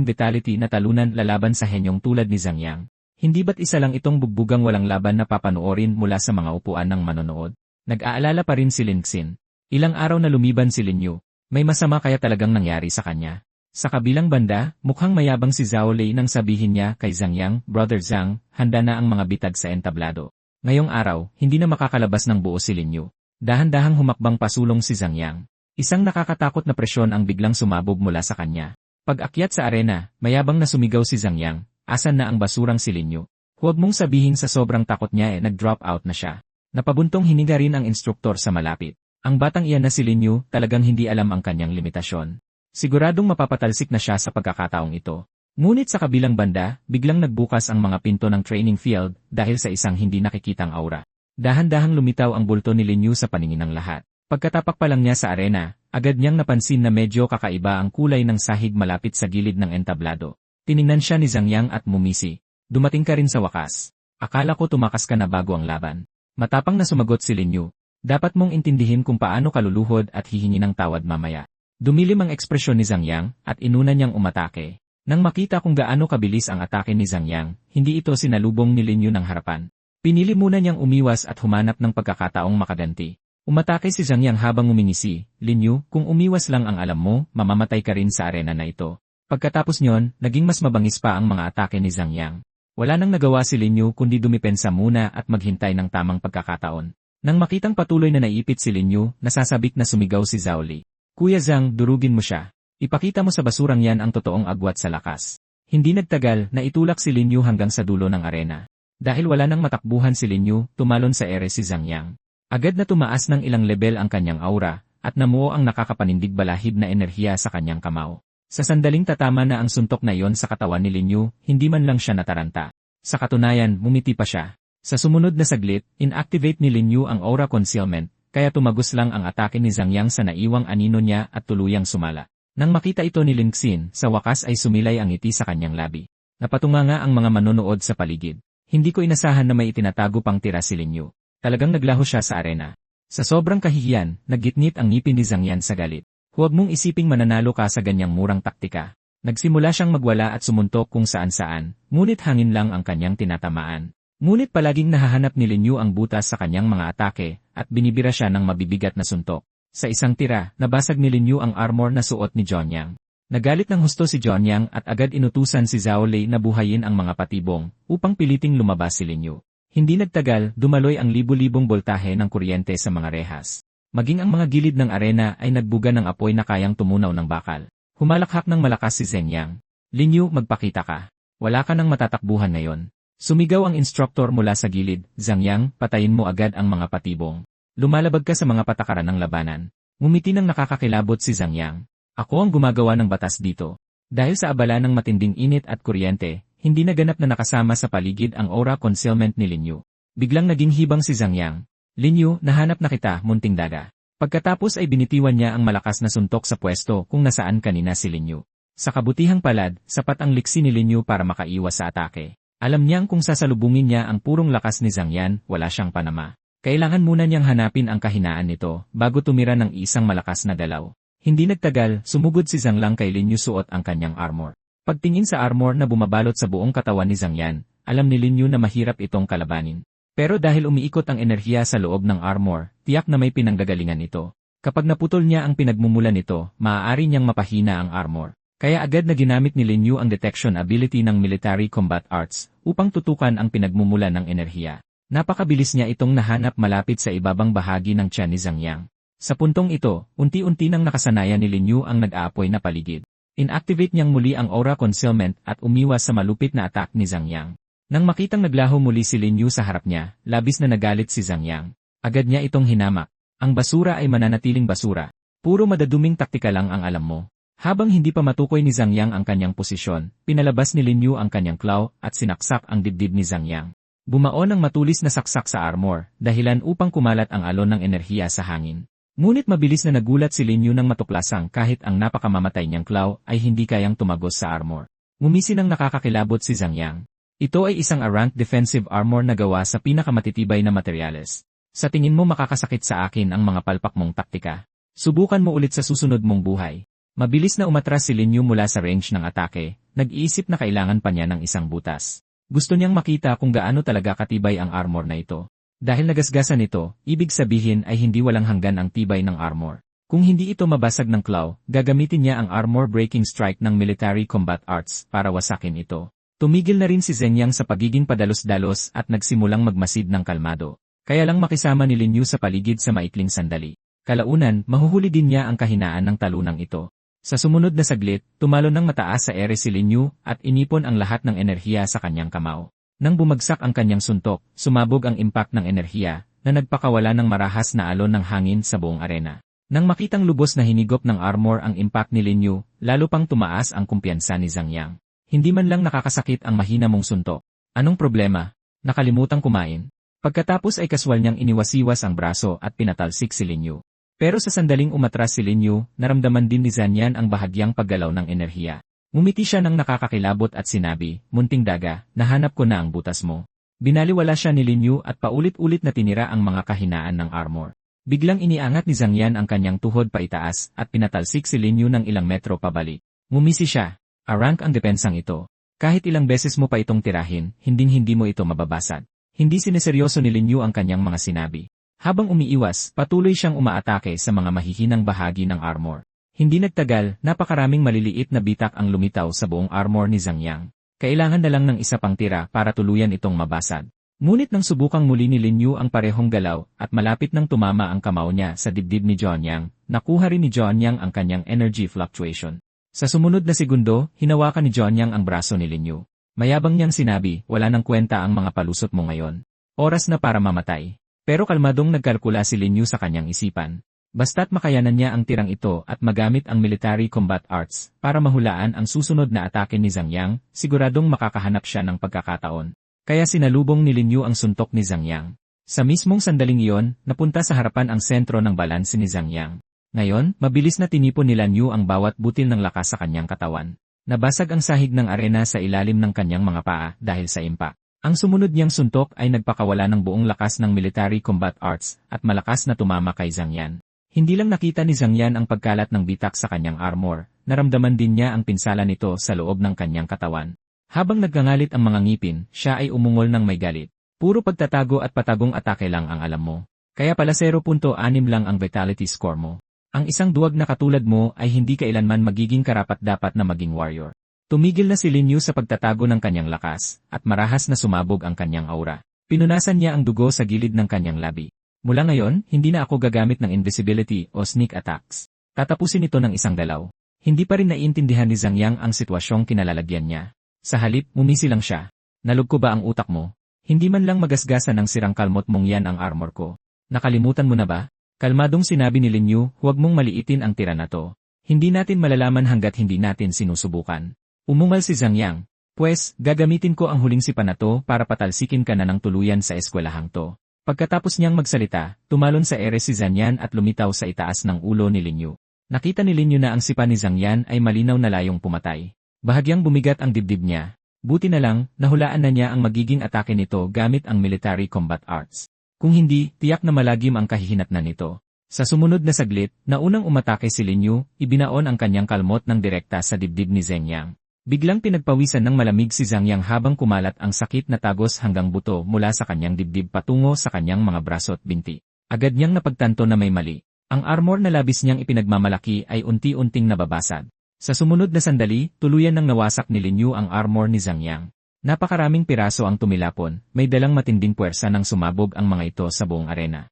vitality na talunan lalaban sa henyong tulad ni Zhang Yang. Hindi ba't isa lang itong bugbugang walang laban na papanoorin mula sa mga upuan ng manonood? Nag-aalala pa rin si Lin Xin. Ilang araw na lumiban si Lin Yu. May masama kaya talagang nangyari sa kanya. Sa kabilang banda, mukhang mayabang si Zhao Lei nang sabihin niya kay Zhang Yang, Brother Zhang, handa na ang mga bitag sa entablado. Ngayong araw, hindi na makakalabas ng buo si Lin Yu. Dahan-dahang humakbang pasulong si Zhang Yang. Isang nakakatakot na presyon ang biglang sumabog mula sa kanya. Pag-akyat sa arena, mayabang na sumigaw si Zhang Yang, asan na ang basurang si Lin Yu? Huwag mong sabihin sa sobrang takot niya nag-drop out na siya. Napabuntong hininga rin ang instruktor sa malapit. Ang batang iyan na si Lin Yu talagang hindi alam ang kanyang limitasyon. Siguradong mapapatalsik na siya sa pagkakataong ito. Ngunit sa kabilang banda, biglang nagbukas ang mga pinto ng training field dahil sa isang hindi nakikitang aura. Dahan-dahang lumitaw ang bulto ni Lin Yu sa paningin ng lahat. Pagkatapak pa lang niya sa arena, agad niyang napansin na medyo kakaiba ang kulay ng sahig malapit sa gilid ng entablado. Tiningnan siya ni Zhang Yang at mumisi. Dumating ka rin sa wakas. Akala ko tumakas ka na bago ang laban. Matapang na sumagot si Lin Yu. Dapat mong intindihin kung paano kaluluhod at hihingi ng tawad mamaya. Dumilim ang ekspresyon ni Zhang Yang at inuna niyang umatake. Nang makita kung gaano kabilis ang atake ni Zhang Yang, hindi ito sinalubong ni Lin Yu ng harapan. Pinili muna niyang umiwas at humanap ng pagkakataong makaganti. Umatake si Zhang Yang habang umingisi, Lin Yu, kung umiwas lang ang alam mo, mamamatay ka rin sa arena na ito. Pagkatapos niyon, naging mas mabangis pa ang mga atake ni Zhang Yang. Wala nang nagawa si Lin Yu kundi dumipensa muna at maghintay ng tamang pagkakataon. Nang makitang patuloy na naiipit si Lin Yu, nasasabik na sumigaw si Zhao Li. Kuya Zhang, durugin mo siya. Ipakita mo sa basurang yan ang totoong agwat sa lakas. Hindi nagtagal na itulak si Lin Yu hanggang sa dulo ng arena. Dahil wala nang matakbuhan si Lin Yu, tumalon sa ere si Zhang Yang. Agad na tumaas ng ilang level ang kanyang aura, at namuo ang nakakapanindig balahib na enerhiya sa kanyang kamao. Sa sandaling tatama na ang suntok na iyon sa katawan ni Lin Yu, hindi man lang siya nataranta. Sa katunayan, mumiti pa siya. Sa sumunod na saglit, inactivate ni Lin Yu ang aura concealment, kaya tumagos lang ang atake ni Zhang Yang sa naiwang anino niya at tuluyang sumala. Nang makita ito ni Lin Xin, sa wakas ay sumilay ang ngiti sa kanyang labi. Napatunganga ang mga manonood sa paligid. Hindi ko inasahan na may itinatago pang tira si Lin Yu. Talagang naglaho siya sa arena. Sa sobrang kahihiyan, naggitnit ang ngipin ni Zhang Yan sa galit. Huwag mong isiping mananalo ka sa ganyang murang taktika. Nagsimula siyang magwala at sumuntok kung saan-saan, ngunit hangin lang ang kanyang tinatamaan. Ngunit palaging nahahanap ni Lin Yu ang butas sa kanyang mga atake, at binibira siya ng mabibigat na suntok. Sa isang tira, nabasag ni Lin Yu ang armor na suot ni John Yang. Nagalit ng husto si John Yang at agad inutusan si Zhao Li na buhayin ang mga patibong, upang piliting lumabas si Lin Yu. Hindi nagtagal, dumaloy ang libu-libong boltahe ng kuryente sa mga rehas. Maging ang mga gilid ng arena ay nagbuga ng apoy na kayang tumunaw ng bakal. Humalakhak ng malakas si Zhang Yang. Lin Yu, magpakita ka. Wala ka nang matatakbuhan ngayon. Sumigaw ang instruktor mula sa gilid, Zhang Yang, patayin mo agad ang mga patibong. Lumalabag ka sa mga patakaran ng labanan. Ngumiti ng nakakakilabot si Zhang Yang. Ako ang gumagawa ng batas dito. Dahil sa abala ng matinding init at kuryente, hindi naganap na nakasama sa paligid ang aura concealment ni Lin Yu. Biglang naging hibang si Zhang Yang. Lin Yu, nahanap na kita, munting daga. Pagkatapos ay binitiwan niya ang malakas na suntok sa pwesto kung nasaan kanina si Lin Yu. Sa kabutihang palad, sapat ang liksi ni Lin Yu para makaiwas sa atake. Alam niyang kung sasalubungin niya ang purong lakas ni Zhang Yan, wala siyang panama. Kailangan muna niyang hanapin ang kahinaan nito bago tumira ng isang malakas na dalaw. Hindi nagtagal, sumugod si Zhang Lang kay Lin Yu suot ang kanyang armor. Pagtingin sa armor na bumabalot sa buong katawan ni Zhang Yan, alam ni Lin Yu na mahirap itong kalabanin. Pero dahil umiikot ang enerhiya sa loob ng armor, tiyak na may pinanggagalingan ito. Kapag naputol niya ang pinagmumulan nito, maaari niyang mapahina ang armor. Kaya agad na ginamit ni Lin Yu ang detection ability ng military combat arts upang tutukan ang pinagmumulan ng enerhiya. Napakabilis niya itong nahanap malapit sa ibabang bahagi ng tiyan ni Zhang Yang. Sa puntong ito, unti-unti nang nakasanayan ni Lin Yu ang nag-aapoy na paligid. Inactivate niyang muli ang aura concealment at umiwas sa malupit na attack ni Zhang Yang. Nang makitang naglaho muli si Lin Yu sa harap niya, labis na nagalit si Zhang Yang. Agad niya itong hinamak. Ang basura ay mananatiling basura. Puro madaduming taktika lang ang alam mo. Habang hindi pa matukoy ni Zhang Yang ang kanyang posisyon, pinalabas ni Lin Yu ang kanyang claw at sinaksak ang dibdib ni Zhang Yang. Bumaon ang matulis na saksak sa armor, dahilan upang kumalat ang alon ng enerhiya sa hangin. Ngunit mabilis na nagulat si Lin Yu nang matuklasang kahit ang napakamamatay niyang claw ay hindi kayang tumagos sa armor. Ngumisi ng nakakakilabot si Zhang Yang. Ito ay isang A-rank defensive armor na gawa sa pinakamatitibay na materyales. Sa tingin mo makakasakit sa akin ang mga palpak mong taktika. Subukan mo ulit sa susunod mong buhay. Mabilis na umatras si Lin Yu mula sa range ng atake, nag-iisip na kailangan pa niya ng isang butas. Gusto niyang makita kung gaano talaga katibay ang armor na ito. Dahil nagasgasan ito, ibig sabihin ay hindi walang hanggan ang tibay ng armor. Kung hindi ito mabasag ng claw, gagamitin niya ang armor breaking strike ng military combat arts para wasakin ito. Tumigil na rin si Zhang Yang sa pagiging padalos-dalos at nagsimulang magmasid ng kalmado. Kaya lang makisama ni Lin Yu sa paligid sa maikling sandali. Kalaunan, mahuhuli din niya ang kahinaan ng talunang ito. Sa sumunod na saglit, tumalon ng mataas sa ere si Lin Yu at inipon ang lahat ng enerhiya sa kanyang kamao. Nang bumagsak ang kanyang suntok, sumabog ang impact ng enerhiya na nagpakawala ng marahas na alon ng hangin sa buong arena. Nang makitang lubos na hinigop ng armor ang impact ni Lin Yu, lalo pang tumaas ang kumpiyansa ni Zhang Yang. Hindi man lang nakakasakit ang mahina mong suntok. Anong problema? Nakalimutang kumain. Pagkatapos ay kaswal niyang iniwasiwas ang braso at pinatalsik si Lin Yu. Pero sa sandaling umatras si Lin Yu, naramdaman din ni Zanyan ang bahagyang paggalaw ng enerhiya. Ngumiti siya ng nakakakilabot at sinabi, "Munting daga, nahanap ko na ang butas mo." Binaliwala siya ni Lin Yu at paulit-ulit na tinira ang mga kahinaan ng armor. Biglang iniangat ni Zanyan ang kanyang tuhod paitaas at pinatalsik si Lin Yu ng ilang metro pabalik. Ngumisi siya. "Arank ang depensang ito. Kahit ilang beses mo pa itong tirahin, hinding-hindi mo ito mababasag." Hindi sineseryoso ni Lin Yu ang kanyang mga sinabi. Habang umiiwas, patuloy siyang umaatake sa mga mahihinang bahagi ng armor. Hindi nagtagal, napakaraming maliliit na bitak ang lumitaw sa buong armor ni Zangyang. Kailangan na lang ng isa pang tira para tuluyan itong mabasag. Ngunit nang subukang muli ni Lin Yu ang parehong galaw at malapit nang tumama ang kamao niya sa dibdib ni Zhonyang, nakuha rin ni Zhonyang ang kanyang energy fluctuation. Sa sumunod na segundo, hinawakan ni Zhonyang ang braso ni Lin Yu. Mayabang niyang sinabi, "Wala nang kwenta ang mga palusot mo ngayon. Oras na para mamatay." Pero kalmadong nagkalkula si Lin Yu sa kanyang isipan. Basta't makayanan niya ang tirang ito at magamit ang military combat arts para mahulaan ang susunod na atake ni Zangyang, siguradong makakahanap siya ng pagkakataon. Kaya sinalubong ni Lin Yu ang suntok ni Zangyang. Sa mismong sandaling iyon, napunta sa harapan ang sentro ng balanse ni Zangyang. Ngayon, mabilis na tinipon ni Lin Yu ang bawat butil ng lakas sa kanyang katawan. Nabasag ang sahig ng arena sa ilalim ng kanyang mga paa dahil sa impact. Ang sumunod niyang suntok ay nagpakawala ng buong lakas ng military combat arts at malakas na tumama kay Zanyan. Hindi lang nakita ni Zanyan ang pagkalat ng bitak sa kanyang armor, naramdaman din niya ang pinsala nito sa loob ng kanyang katawan. Habang nagngangalit ang mga ngipin, siya ay umungol ng may galit. Puro pagtatago at patagong atake lang ang alam mo. Kaya pala 0.6 lang ang vitality score mo. Ang isang duwag na katulad mo ay hindi kailanman magiging karapat-dapat na maging warrior. Tumigil na si Lin Yu sa pagtatago ng kanyang lakas, at marahas na sumabog ang kanyang aura. Pinunasan niya ang dugo sa gilid ng kanyang labi. "Mula ngayon, hindi na ako gagamit ng invisibility o sneak attacks. Tatapusin ito ng isang galaw." Hindi pa rin naiintindihan ni Zangyang ang sitwasyong kinalalagyan niya. Sa halip, ngumisi lang siya. "Nalog ko ba ang utak mo? Hindi man lang magasgasan ng sirang kalmot mong yan ang armor ko. Nakalimutan mo na ba?" Kalmadong sinabi ni Lin Yu, "Huwag mong maliitin ang tira na to. Hindi natin malalaman hanggat hindi natin sinusubukan." Umungal si Zangyang. "Pwes, gagamitin ko ang huling sipa na to para patalsikin ka na ng tuluyan sa eskwelahang to." Pagkatapos niyang magsalita, tumalon sa ere si Zanyan at lumitaw sa itaas ng ulo ni Lin Yu. Nakita ni Lin Yu na ang sipa ni Zanyan ay malinaw na layong pumatay. Bahagyang bumigat ang dibdib niya. Buti na lang, nahulaan na niya ang magiging atake nito gamit ang military combat arts. Kung hindi, tiyak na malagim ang kahihinatnan nito. Sa sumunod na saglit, naunang umatake si Lin Yu, ibinaon ang kanyang kalmot ng direkta sa dibdib ni Zangyang. Biglang pinagpawisan ng malamig si Zangyang habang kumalat ang sakit na tagos hanggang buto mula sa kanyang dibdib patungo sa kanyang mga braso at binti. Agad niyang napagtanto na may mali. Ang armor na labis niyang ipinagmamalaki ay unti-unting nababasag. Sa sumunod na sandali, tuluyan nang nawasak ni Lin Yu ang armor ni Zangyang. Napakaraming piraso ang tumilapon, may dalang matinding puwersa nang sumabog ang mga ito sa buong arena.